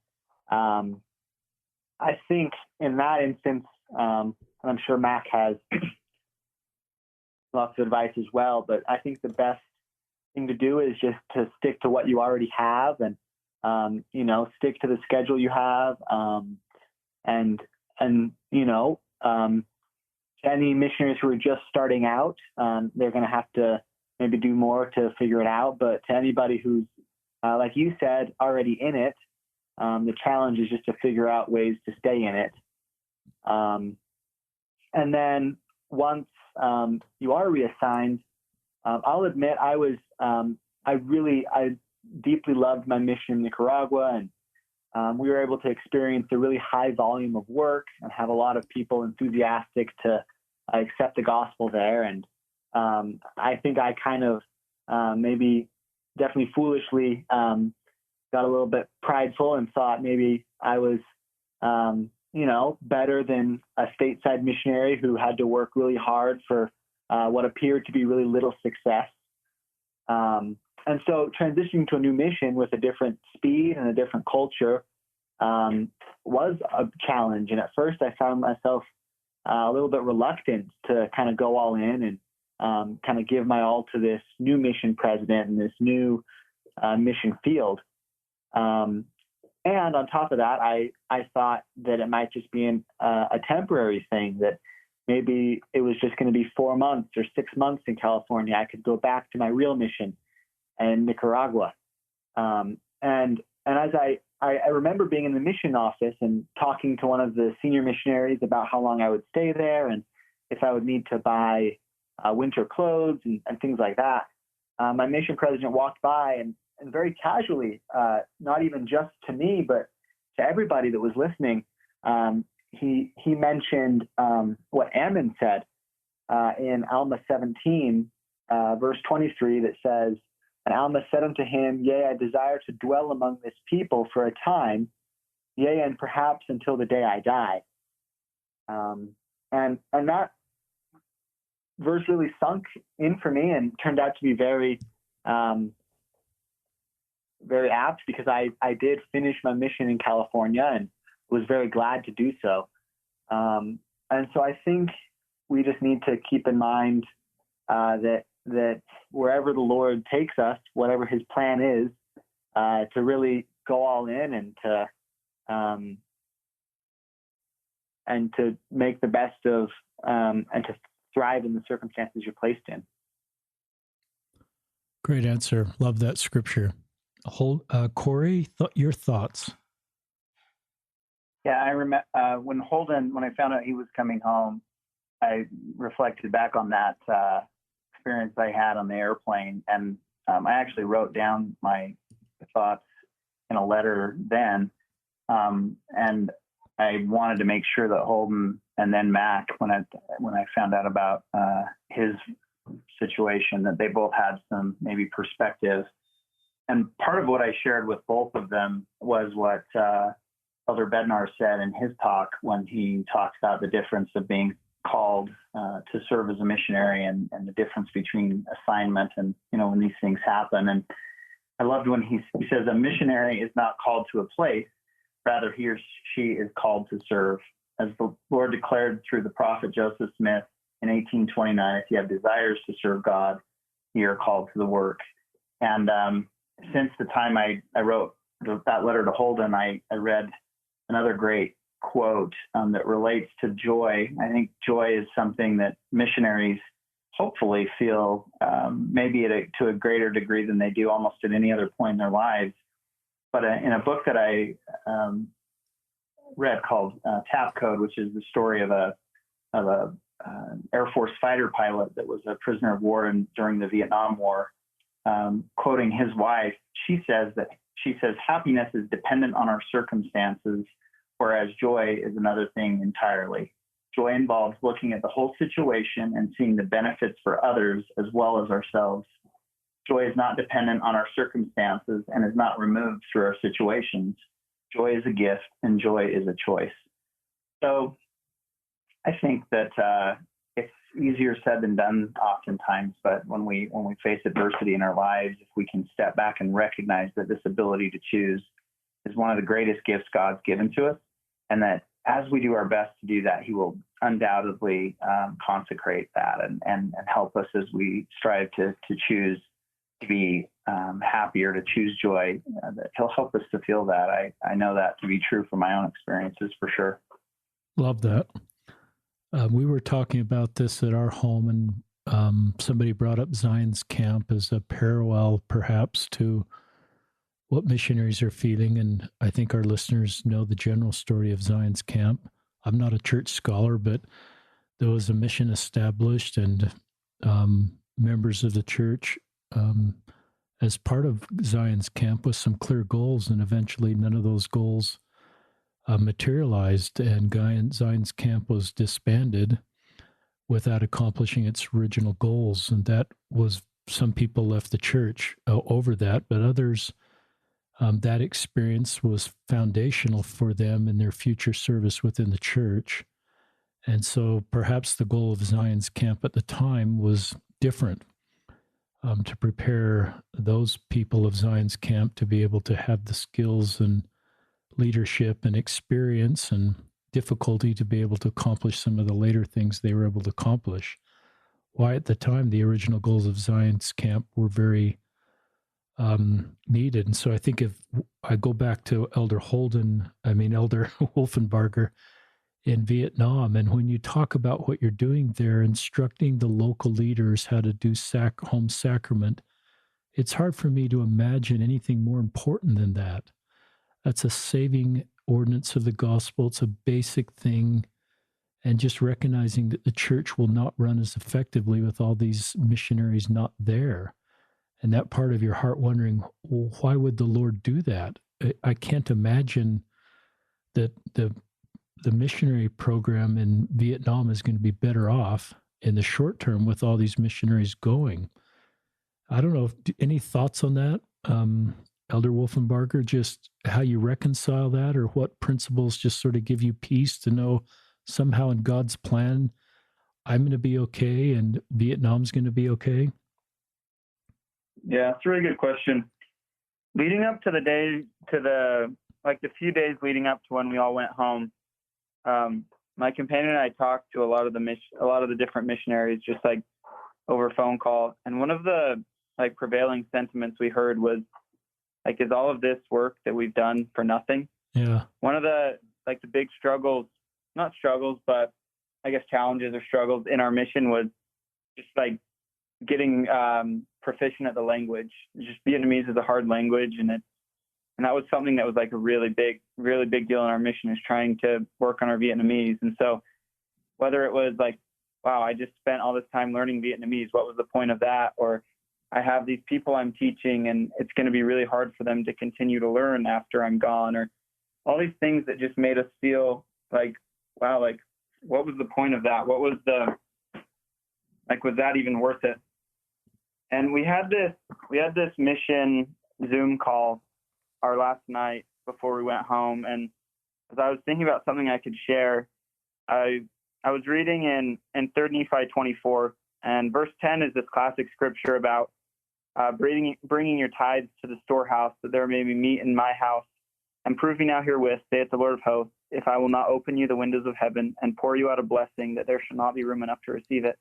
I think in that instance, and I'm sure Mac has lots of advice as well, but I think the best thing to do is just to stick to what you already have, and stick to the schedule you have, and any missionaries who are just starting out, they're going to have to maybe do more to figure it out. But to anybody who's, like you said, already in it, the challenge is just to figure out ways to stay in it. And then once you are reassigned, I'll admit I deeply loved my mission in Nicaragua, and we were able to experience a really high volume of work and have a lot of people enthusiastic to accept the gospel there. And I think I kind of maybe definitely foolishly got a little bit prideful and thought maybe I was better than a stateside missionary who had to work really hard for what appeared to be really little success. And so transitioning to a new mission with a different speed and a different culture was a challenge. And at first I found myself a little bit reluctant to kind of go all in and kind of give my all to this new mission president and this new mission field. And on top of that, I thought that it might just be a temporary thing, that maybe it was just going to be 4 months or 6 months in California. I could go back to my real mission in Nicaragua. And as I remember being in the mission office and talking to one of the senior missionaries about how long I would stay there and if I would need to buy winter clothes and things like that. My mission president walked by and very casually, not even just to me, but to everybody that was listening, he mentioned what Ammon said in Alma 17, verse 23, that says, "And Alma said unto him, Yea, I desire to dwell among this people for a time, yea, and perhaps until the day I die." And that verse really sunk in for me and turned out to be very, very apt, because I did finish my mission in California and was very glad to do so. And so I think we just need to keep in mind that wherever the Lord takes us, whatever His plan is, to really go all in and to make the best of and to thrive in the circumstances you're placed in. Great answer. Love that scripture. Cory, your thoughts? Yeah, I remember when I found out he was coming home, I reflected back on that experience I had on the airplane, and I actually wrote down my thoughts in a letter then, and I wanted to make sure that Holden and then Mac, when I found out about his situation, that they both had some maybe perspective. And part of what I shared with both of them was what Elder Bednar said in his talk when he talks about the difference of being called to serve as a missionary and the difference between assignment and, when these things happen. And I loved when he says a missionary is not called to a place, rather he or she is called to serve. As the Lord declared through the prophet Joseph Smith in 1829, if you have desires to serve God, you are called to the work. And since the time I wrote that letter to Holden, I read another great quote that relates to joy. I think joy is something that missionaries hopefully feel maybe to a greater degree than they do almost at any other point in their lives. But in a book that I read called Tap Code, which is the story of a Air Force fighter pilot that was a prisoner of war during the Vietnam War, quoting his wife, she says, happiness is dependent on our circumstances, whereas joy is another thing entirely. Joy involves looking at the whole situation and seeing the benefits for others as well as ourselves. Joy is not dependent on our circumstances and is not removed through our situations. Joy is a gift and joy is a choice. So I think that it's easier said than done oftentimes, but when we face adversity in our lives, if we can step back and recognize that this ability to choose is one of the greatest gifts God's given to us, and that as we do our best to do that, He will undoubtedly consecrate that and help us as we strive to choose to be happier, to choose joy. That He'll help us to feel that. I know that to be true from my own experiences for sure. Love that. We were talking about this at our home, and somebody brought up Zion's Camp as a parallel perhaps to what missionaries are feeling. And I think our listeners know the general story of Zion's Camp. I'm not a church scholar, but there was a mission established, and members of the church, as part of Zion's Camp, with some clear goals, and eventually none of those goals materialized, and Zion's Camp was disbanded without accomplishing its original goals. And that was, some people left the church over that, but others, that experience was foundational for them in their future service within the church. And so perhaps the goal of Zion's Camp at the time was different, to prepare those people of Zion's Camp to be able to have the skills and leadership and experience and difficulty to be able to accomplish some of the later things they were able to accomplish. Why at the time the original goals of Zion's Camp were very needed. And so I think if I go back to Elder Wolfenbarger in Vietnam, and when you talk about what you're doing there, instructing the local leaders how to do home sacrament it's hard for me to imagine anything more important than that. That's a saving ordinance of the gospel. It's a basic thing. And just recognizing that the church will not run as effectively with all these missionaries not there. And that part of your heart wondering, well, why would the Lord do that? I can't imagine that the missionary program in Vietnam is going to be better off in the short term with all these missionaries going. I don't know. Any thoughts on that, Elder Wolfenbarger, just how you reconcile that, or what principles just sort of give you peace to know somehow in God's plan, I'm going to be okay and Vietnam's going to be okay? Yeah, it's a really good question. Leading up to the few days leading up to when we all went home, my companion and I talked to a lot of the different missionaries just like over phone call. And one of the like prevailing sentiments we heard was like, is all of this work that we've done for nothing? Yeah. One of the big struggles, not struggles, but I guess challenges or struggles in our mission was just like getting proficient at the language. Just Vietnamese is a hard language, and that was something that was like a really big deal in our mission, is trying to work on our Vietnamese. And so whether it was like, wow, I just spent all this time learning Vietnamese, what was the point of that? Or I have these people I'm teaching and it's going to be really hard for them to continue to learn after I'm gone, or all these things that just made us feel like, wow, like what was the point of that? What was was that even worth it? And we had this mission Zoom call our last night before we went home. And as I was thinking about something I could share, I was reading in 3 Nephi 24, and verse 10 is this classic scripture about bringing your tithes to the storehouse, that there may be meat in my house. And prove me now herewith, saith the Lord of hosts, if I will not open you the windows of heaven and pour you out a blessing, that there shall not be room enough to receive it.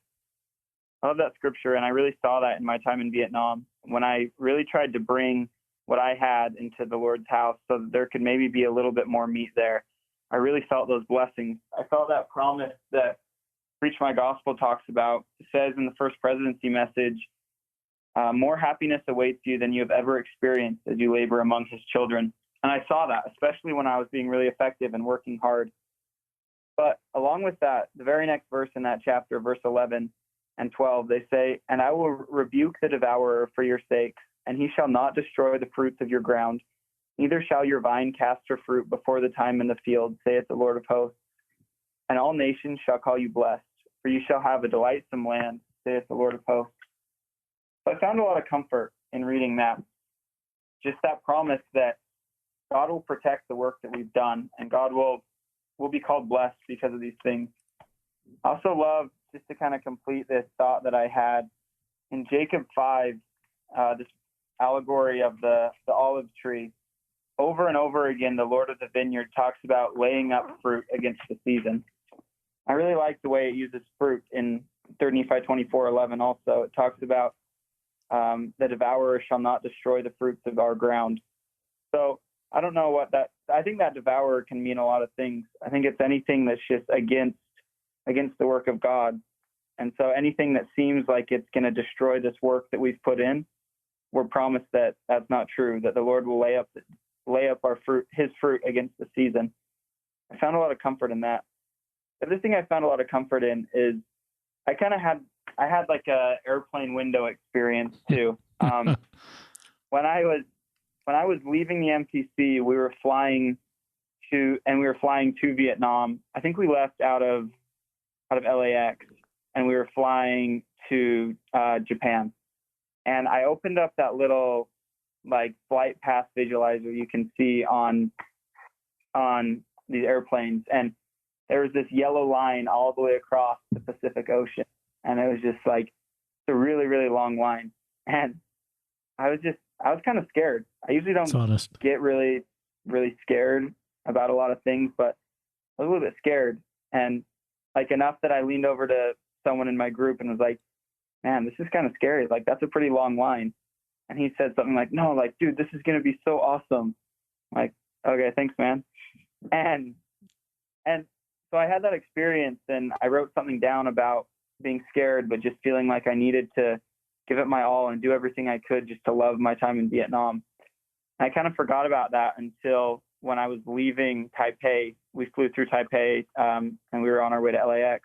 I love that scripture, and I really saw that in my time in Vietnam when I really tried to bring what I had into the Lord's house so that there could maybe be a little bit more meat there. I really felt those blessings. I felt that promise that Preach My Gospel talks about. It says in the First Presidency message, more happiness awaits you than you have ever experienced as you labor among his children. And I saw that, especially when I was being really effective and working hard. But along with that, the very next verse in that chapter, verse 11 and 12, they say, and I will rebuke the devourer for your sakes, and he shall not destroy the fruits of your ground. Neither shall your vine cast her fruit before the time in the field, saith the Lord of hosts. And all nations shall call you blessed, for you shall have a delightsome land, saith the Lord of hosts. So I found a lot of comfort in reading that. Just that promise that God will protect the work that we've done, and God will be called blessed because of these things. I also love, just to kind of complete this thought that I had, in Jacob 5, this allegory of the olive tree. Over and over again, the Lord of the vineyard talks about laying up fruit against the season. I really like the way it uses fruit in 3 Nephi 24:11 also. It talks about the devourer shall not destroy the fruits of our ground. So I don't know what that, I think that devourer can mean a lot of things. I think it's anything that's just against the work of God. And so anything that seems like it's going to destroy this work that we've put in, we're promised that that's not true, that the Lord will lay up our fruit, his fruit against the season. I found a lot of comfort in that. The other thing I found a lot of comfort in is I had like a airplane window experience too. When I was leaving the MTC, we were flying to Vietnam. I think we left out of LAX, and we were flying to Japan. And I opened up that little like flight path visualizer you can see on these airplanes, and there was this yellow line all the way across the Pacific Ocean, and it was just like a really, really long line. And I was kind of scared. I usually don't get really, really scared about a lot of things, but I was a little bit scared, and like enough that I leaned over to someone in my group and was like, man, this is kind of scary. Like, that's a pretty long line. And he said something like, no, like, dude, this is going to be so awesome. I'm like, okay, thanks, man. And so I had that experience, and I wrote something down about being scared, but just feeling like I needed to give it my all and do everything I could just to love my time in Vietnam. I kind of forgot about that until when I was leaving Taipei. We flew through Taipei and we were on our way to LAX.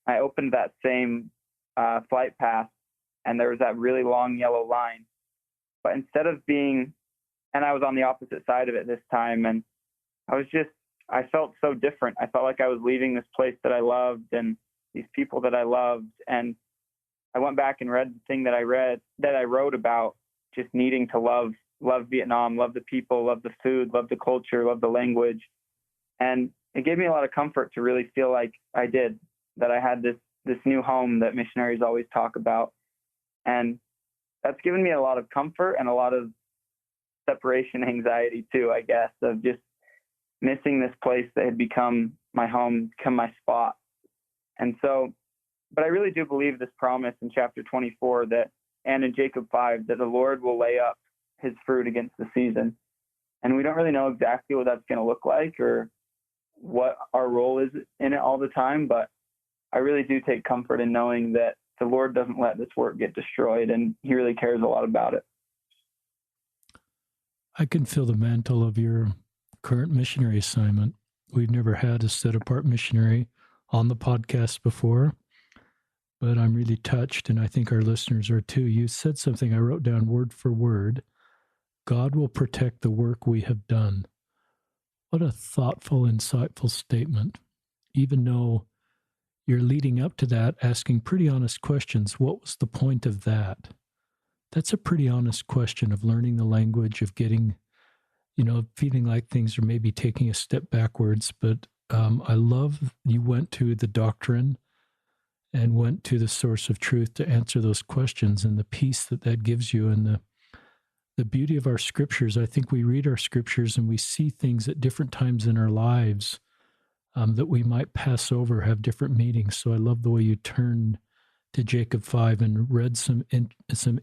I opened that same flight pass, and there was that really long yellow line. But instead of being, and I was on the opposite side of it this time, and I felt so different. I felt like I was leaving this place that I loved and these people that I loved. And I went back and read the thing that I wrote about just needing to love Vietnam, love the people, love the food, love the culture, love the language. And it gave me a lot of comfort to really feel like I did, that I had this new home that missionaries always talk about. And that's given me a lot of comfort and a lot of separation anxiety too, I guess, of just missing this place that had become my home, become my spot. And so, but I really do believe this promise in chapter 24 and in Jacob 5, that the Lord will lay up his fruit against the season. And we don't really know exactly what that's going to look like or what our role is in it all the time. But I really do take comfort in knowing that the Lord doesn't let this work get destroyed, and he really cares a lot about it. I can feel the mantle of your current missionary assignment. We've never had a set-apart missionary on the podcast before, but I'm really touched, and I think our listeners are too. You said something I wrote down word for word. God will protect the work we have done. What a thoughtful, insightful statement. Even though you're leading up to that, asking pretty honest questions. What was the point of that? That's a pretty honest question of learning the language, of getting, feeling like things are maybe taking a step backwards. But I love you went to the doctrine and went to the source of truth to answer those questions, and the peace that gives you, and the beauty of our scriptures. I think we read our scriptures and we see things at different times in our lives that we might pass over, have different meanings. So I love the way you turned to Jacob 5 and read some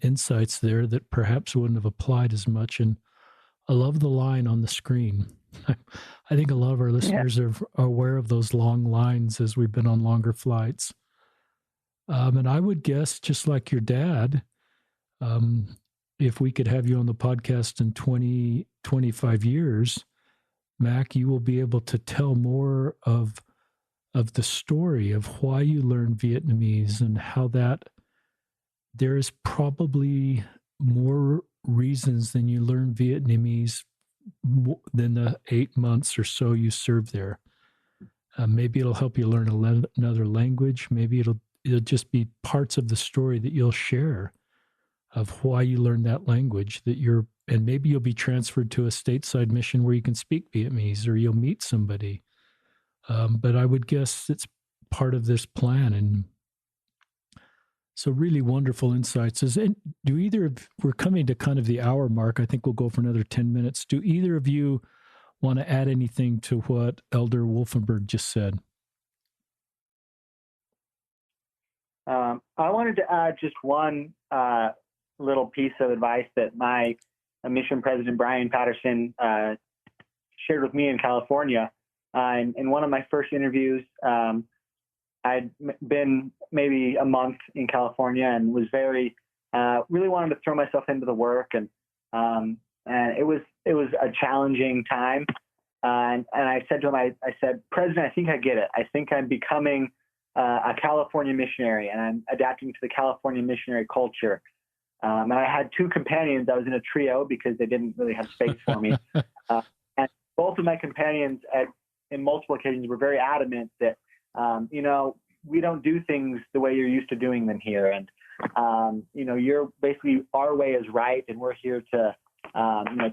insights there that perhaps wouldn't have applied as much. And I love the line on the screen. I think a lot of our listeners are aware of those long lines as we've been on longer flights. And I would guess, just like your dad, if we could have you on the podcast in 20, 25 years, Mac, you will be able to tell more of the story of why you learned Vietnamese, and how that there is probably more reasons than you learn Vietnamese than the 8 months or so you served there. Maybe it'll help you learn another language. Maybe it'll just be parts of the story that you'll share of why you learned that language, and maybe you'll be transferred to a stateside mission where you can speak Vietnamese, or you'll meet somebody. But I would guess it's part of this plan. And so really wonderful insights. We're coming to kind of the hour mark. I think we'll go for another 10 minutes. Do either of you want to add anything to what Elder Wolfenbarger just said? I wanted to add just one little piece of advice that my mission president, Brian Patterson, shared with me in California. In one of my first interviews, I'd been maybe a month in California and was really wanted to throw myself into the work. And it was a challenging time. And I said to him, I said, President, I think I get it. I think I'm becoming a California missionary, and I'm adapting to the California missionary culture. And I had two companions. I was in a trio because they didn't really have space for me. And both of my companions in multiple occasions were very adamant that, we don't do things the way you're used to doing them here. And, you're basically, our way is right. And we're here to,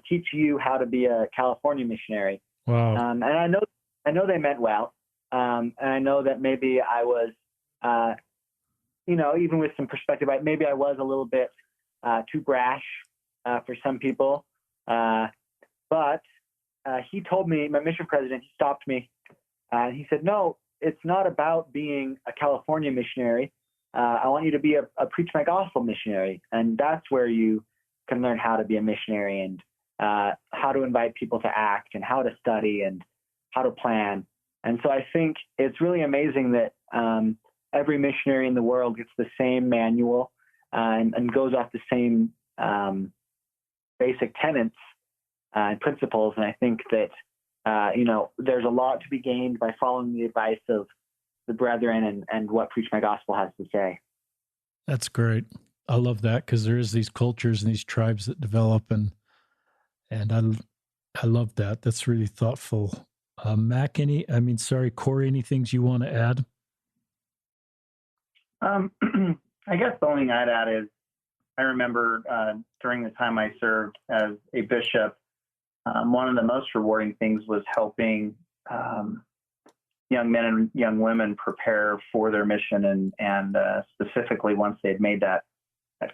teach you how to be a California missionary. Wow. And I know they meant well. And I know that maybe I was, even with some perspective, maybe I was a little bit too brash for some people. But he told me, my mission president, he stopped me. He said, no, it's not about being a California missionary. I want you to be a preach my gospel missionary. And that's where you can learn how to be a missionary, and how to invite people to act, and how to study, and how to plan. And so I think it's really amazing that every missionary in the world gets the same manual and goes off the same basic tenets and principles. And I think that, there's a lot to be gained by following the advice of the brethren and what Preach My Gospel has to say. That's great. I love that, because there is these cultures and these tribes that develop, and I love that. That's really thoughtful. Mac, Cory, any things you want to add? I guess the only thing I'd add is I remember during the time I served as a bishop, one of the most rewarding things was helping young men and young women prepare for their mission, and specifically once they'd made that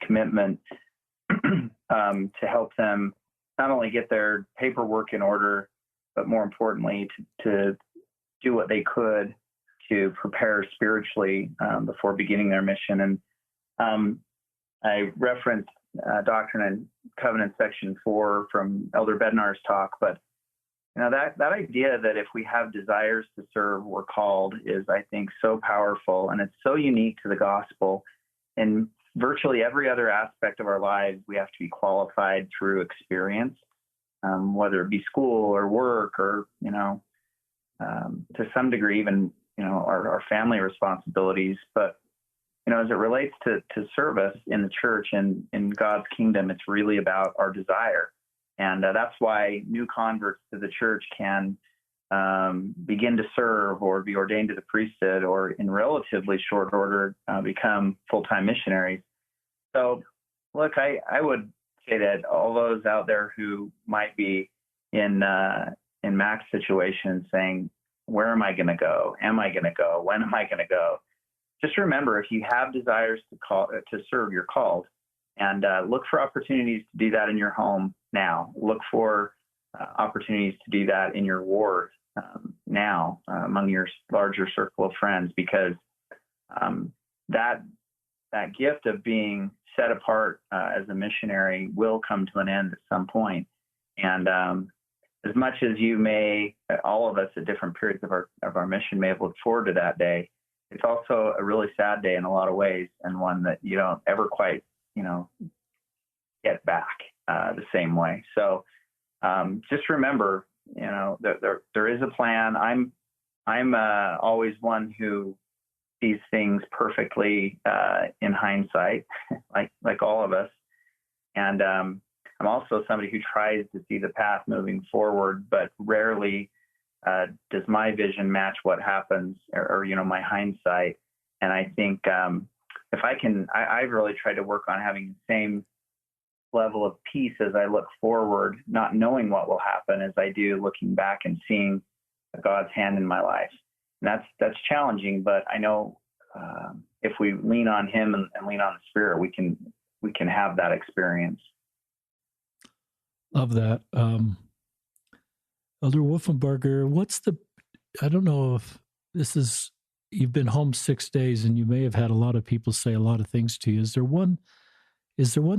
commitment, to help them not only get their paperwork in order, but more importantly, to do what they could to prepare spiritually before beginning their mission. And I referenced Doctrine and Covenants section 4 from Elder Bednar's talk, but that idea that if we have desires to serve, we're called is, I think, so powerful, and it's so unique to the gospel. In virtually every other aspect of our lives, we have to be qualified through experience, whether it be school or work or, to some degree, even, our family responsibilities. But, as it relates to service in the church and in God's kingdom, it's really about our desire. And that's why new converts to the church can begin to serve or be ordained to the priesthood, or in relatively short order become full-time missionaries. So, look, I would say that all those out there who might be in Mac's situation saying, where am I going to go? Am I going to go? When am I going to go? Just remember, if you have desires to serve, you're called. And look for opportunities to do that in your home now. Look for opportunities to do that in your ward now among your larger circle of friends, because that gift of being set apart as a missionary will come to an end at some point. And as much as you may, all of us at different periods of our mission may have looked forward to that day, it's also a really sad day in a lot of ways, and one that you don't ever quite get back the same way. So just remember, that there is a plan. I'm always one who sees things perfectly in hindsight, like all of us. And I'm also somebody who tries to see the path moving forward, but rarely does my vision match what happens or my hindsight. And I think if I can, I've really tried to work on having the same level of peace as I look forward, not knowing what will happen, as I do looking back and seeing God's hand in my life. And that's challenging, but I know if we lean on Him and lean on the Spirit, we can have that experience. Love that. Elder Wolfenbarger, I don't know if this is, you've been home 6 days and you may have had a lot of people say a lot of things to you. Is there one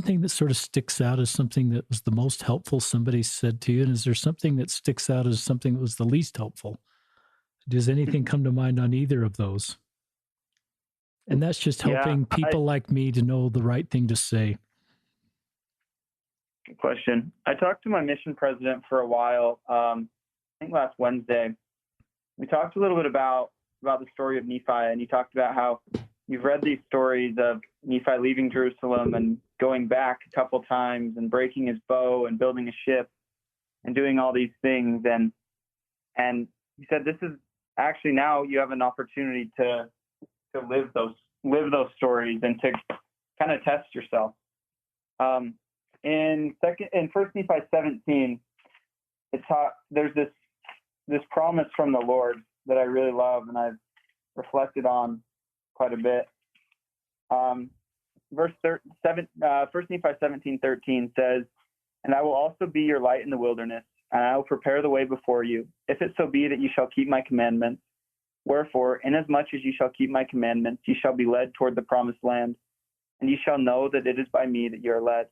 thing that sort of sticks out as something that was the most helpful somebody said to you? And is there something that sticks out as something that was the least helpful? Does anything come to mind on either of those? And that's just helping people like me to know the right thing to say. Good question. I talked to my mission president for a while, I think last Wednesday. We talked a little bit about the story of Nephi, and you talked about how you've read these stories of Nephi leaving Jerusalem and going back a couple times and breaking his bow and building a ship and doing all these things. And he said, this is actually, now you have an opportunity to live those stories and to kind of test yourself. In 1 Nephi 17, there's this promise from the Lord that I really love and I've reflected on quite a bit. 1 Nephi 17:13 says, "And I will also be your light in the wilderness, and I will prepare the way before you, if it so be that you shall keep my commandments. Wherefore, inasmuch as you shall keep my commandments, you shall be led toward the promised land, and you shall know that it is by me that you are led.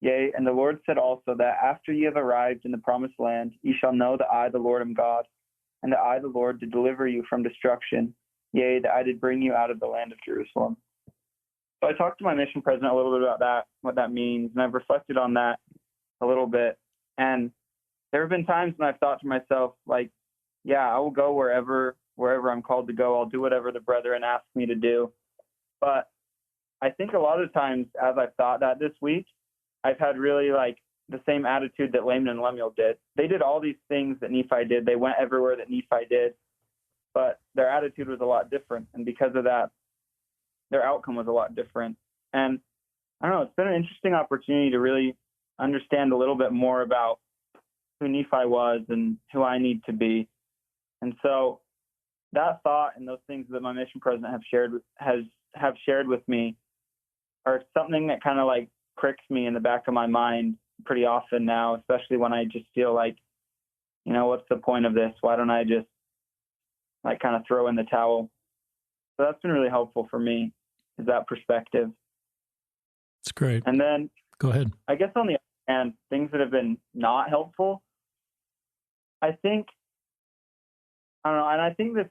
Yea, and the Lord said also that after ye have arrived in the promised land, ye shall know that I, the Lord, am God, and that I, the Lord, did deliver you from destruction. Yea, that I did bring you out of the land of Jerusalem." So I talked to my mission president a little bit about that, what that means, and I've reflected on that a little bit. And there have been times when I've thought to myself, like, yeah, I will go wherever I'm called to go. I'll do whatever the brethren ask me to do. But I think a lot of times, as I've thought that this week, I've had really like the same attitude that Laman and Lemuel did. They did all these things that Nephi did. They went everywhere that Nephi did, but their attitude was a lot different. And because of that, their outcome was a lot different. And I don't know, it's been an interesting opportunity to really understand a little bit more about who Nephi was and who I need to be. And so that thought and those things that my mission president have shared with me are something that kind of like pricks me in the back of my mind pretty often now, especially when I just feel like, you know, what's the point of this? Why don't I just like kind of throw in the towel? So that's been really helpful for me, is that perspective. It's great. And then go ahead. I guess on the other hand, things that have been not helpful, I think, I don't know, and I think this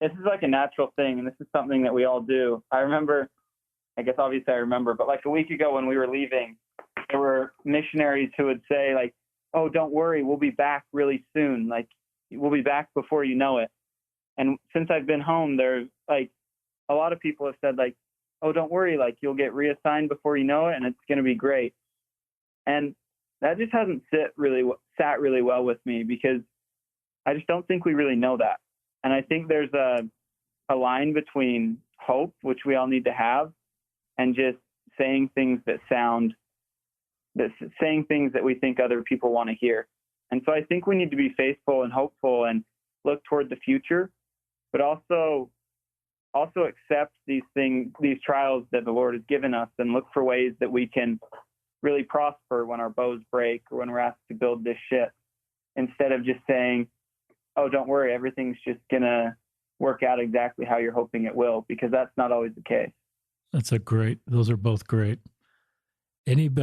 is like a natural thing, and this is something that we all do. I remember, but like a week ago when we were leaving, there were missionaries who would say like, oh, don't worry, we'll be back really soon. Like, we'll be back before you know it. And since I've been home, there's like a lot of people have said like, oh, don't worry, like you'll get reassigned before you know it, and it's going to be great. And that just hasn't sat really well with me, because I just don't think we really know that. And I think there's a line between hope, which we all need to have, and just saying things that we think other people want to hear. And so I think we need to be faithful and hopeful and look toward the future, but also accept these trials that the Lord has given us, and look for ways that we can really prosper when our bows break or when we're asked to build this ship, instead of just saying, oh, don't worry, everything's just going to work out exactly how you're hoping it will, because that's not always the case. Those are both great. Any of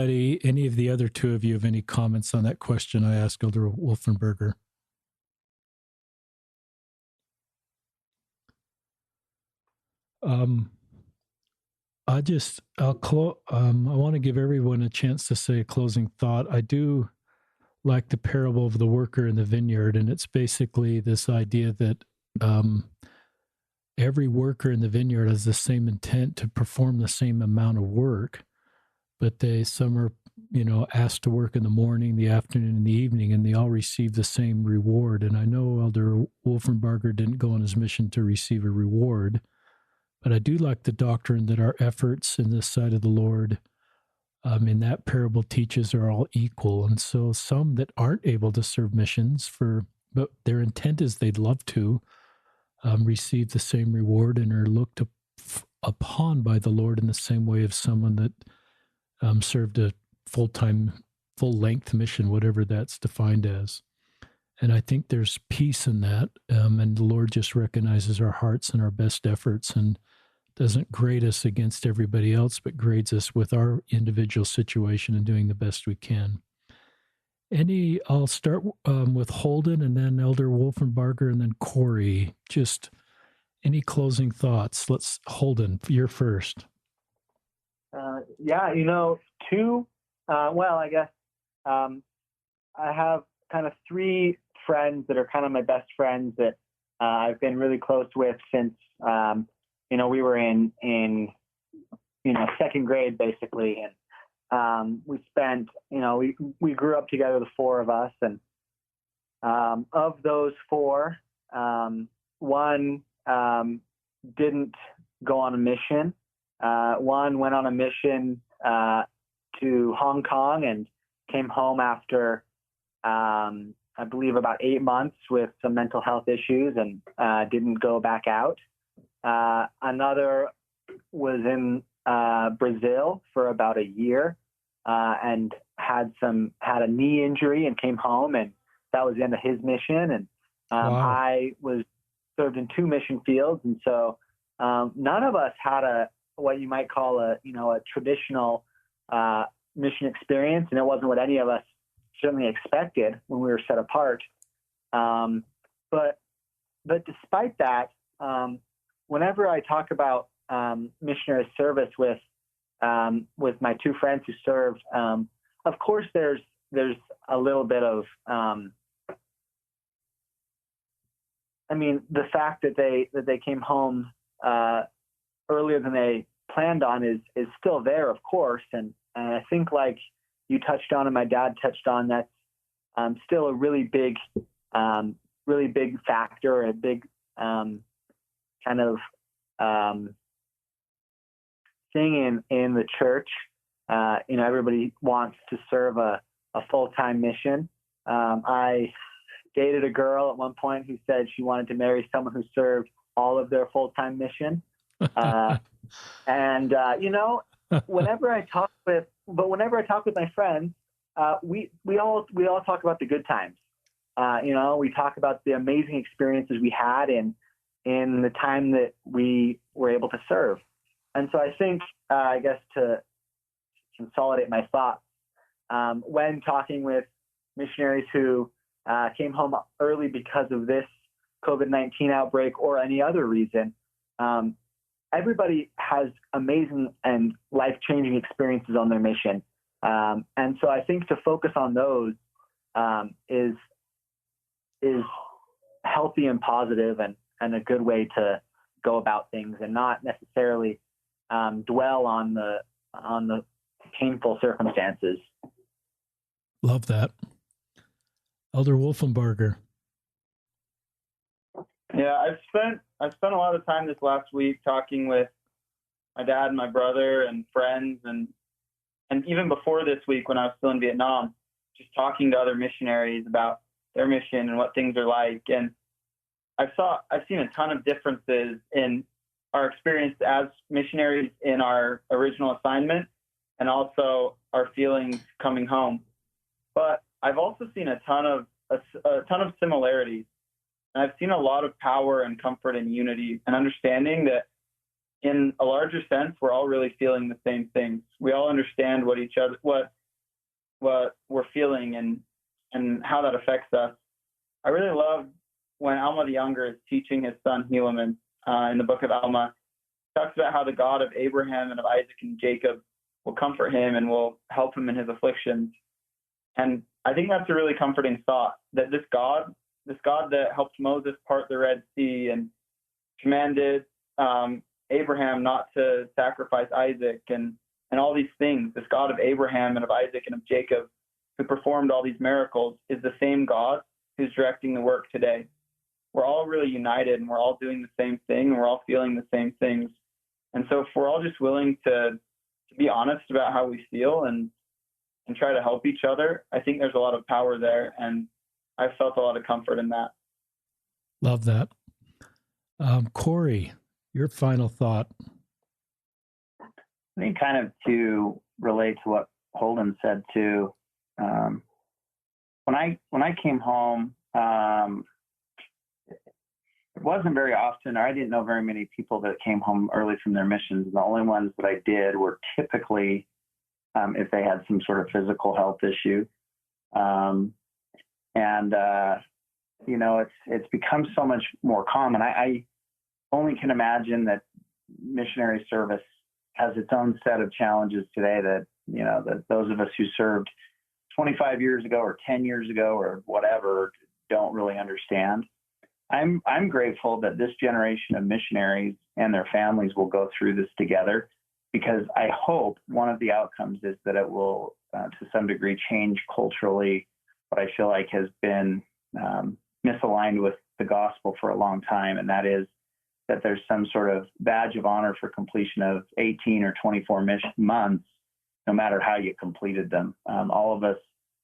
the other two of you have any comments on that question I asked Elder Wolfenbarger? I want to give everyone a chance to say a closing thought. I do like the parable of the worker in the vineyard, and it's basically this idea that every worker in the vineyard has the same intent to perform the same amount of work, but some are, asked to work in the morning, the afternoon, and the evening, and they all receive the same reward. And I know Elder Wolfenbarger didn't go on his mission to receive a reward, but I do like the doctrine that our efforts in this side of the Lord, in that parable teaches, are all equal. And so some that aren't able to serve missions but their intent is they'd love to, receive the same reward and are looked upon by the Lord in the same way of someone that served a full-length mission, whatever that's defined as. And I think there's peace in that, and the Lord just recognizes our hearts and our best efforts, and doesn't grade us against everybody else, but grades us with our individual situation and doing the best we can. I'll start with Holden, and then Elder Wolfenbarger, and then Cory. Just any closing thoughts? Holden, you're first. I guess I have kind of three friends that are kind of my best friends that I've been really close with since, we were in second grade, basically. And we spent, we grew up together, the four of us. And of those four, one didn't go on a mission. One went on a mission to Hong Kong and came home after, I believe, about 8 months with some mental health issues, and didn't go back out. Another was in Brazil for about a year and had a knee injury and came home, and that was the end of his mission. And wow. I was served in 2 mission fields, and so none of us had what you might call a traditional mission experience, and it wasn't what any of us certainly expected when we were set apart. But despite that, whenever I talk about missionary service with my two friends who served, of course, there's a little bit of, the fact that they came home earlier than they planned on is still there, of course, and I think, like you touched on and my dad touched on, that's still a really big factor, a big kind of thing in the church. Everybody wants to serve a full-time mission. I dated a girl at one point who said she wanted to marry someone who served all of their full-time mission. Whenever I talk with my friends, we all talk about the good times. We talk about the amazing experiences we had in the time that we were able to serve. And so I think, I guess to consolidate my thoughts, when talking with missionaries who came home early because of this COVID-19 outbreak or any other reason, everybody has amazing and life-changing experiences on their mission. And so I think to focus on those is healthy and positive and a good way to go about things, and not necessarily dwell on the painful circumstances. Love that. Elder Wolfenbarger. Yeah, I've spent a lot of time this last week talking with my dad and my brother and friends, and even before this week when I was still in Vietnam, just talking to other missionaries about their mission and what things are like. And I've seen a ton of differences in our experience as missionaries in our original assignment and also our feelings coming home. But I've also seen a ton of similarities. And I've seen a lot of power and comfort and unity and understanding that in a larger sense, we're all really feeling the same things. We all understand what we're feeling and how that affects us. I really love when Alma the Younger is teaching his son Helaman in the book of Alma. He talks about how the God of Abraham and of Isaac and Jacob will comfort him and will help him in his afflictions. And I think that's a really comforting thought, that this God that helped Moses part the Red Sea and commanded Abraham not to sacrifice Isaac and all these things, this God of Abraham and of Isaac and of Jacob who performed all these miracles, is the same God who's directing the work today. We're all really united and we're all doing the same thing and we're all feeling the same things. And so if we're all just willing to be honest about how we feel and try to help each other, I think there's a lot of power there, and I've felt a lot of comfort in that. Love that. Cory, your final thought. I think kind of to relate to what Holden said too. When I came home, it wasn't very often, or I didn't know very many people that came home early from their missions. The only ones that I did were typically if they had some sort of physical health issue. It's become so much more common. I only can imagine that missionary service has its own set of challenges today that those of us who served 25 years ago or 10 years ago or whatever don't really understand. I'm grateful that this generation of missionaries and their families will go through this together, because I hope one of the outcomes is that it will, to some degree, change culturally what I feel like has been misaligned with the gospel for a long time, and that is that there's some sort of badge of honor for completion of 18 or 24 months, no matter how you completed them. All of us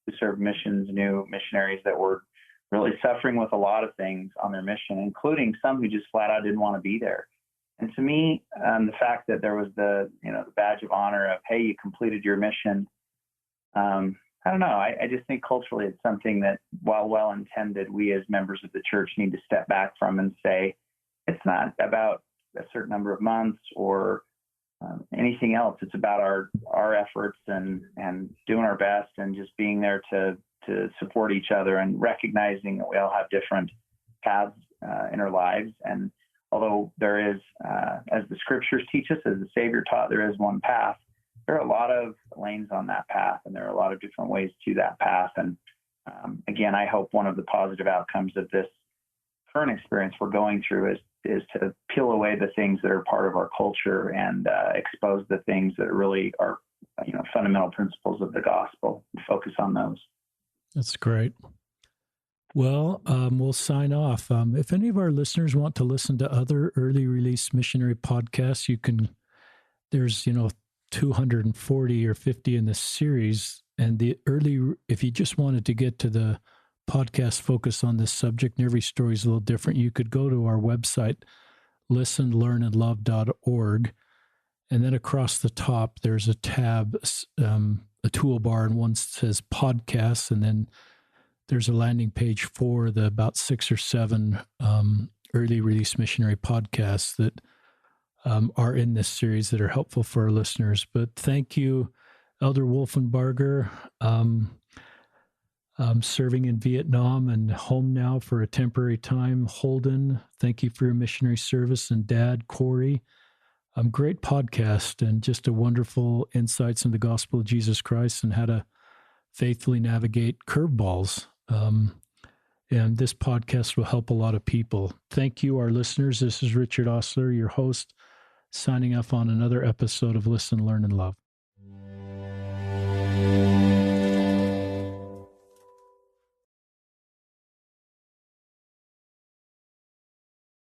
who served missions knew missionaries that were really suffering with a lot of things on their mission, including some who just flat out didn't want to be there. And to me, the fact that there was the badge of honor of, hey, you completed your mission, I don't know. I just think culturally it's something that, while well-intended, we as members of the church need to step back from and say, it's not about a certain number of months or anything else. It's about our efforts and doing our best and just being there to support each other and recognizing that we all have different paths in our lives. And although there is, as the scriptures teach us, as the Savior taught, there is one path. There are a lot of lanes on that path, and there are a lot of different ways to that path. And again, I hope one of the positive outcomes of this current experience we're going through is to peel away the things that are part of our culture and expose the things that really are, fundamental principles of the gospel, and focus on those. That's great. Well, we'll sign off. If any of our listeners want to listen to other early release missionary podcasts, you can. There's 240 or 50 in this series, and if you just wanted to get to the podcast focus on this subject, and every story is a little different, you could go to our website, listenlearnandlove.org, and then across the top there's a tab, a toolbar, and one says podcasts, and then there's a landing page for the about 6 or 7 early release missionary podcasts that are in this series that are helpful for our listeners. But thank you, Elder Wolfenbarger, serving in Vietnam and home now for a temporary time. Holden, thank you for your missionary service. And Dad, Cory, great podcast and just a wonderful insights in the gospel of Jesus Christ and how to faithfully navigate curveballs. And this podcast will help a lot of people. Thank you, our listeners. This is Richard Ostler, your host, signing off on another episode of Listen, Learn, and Love.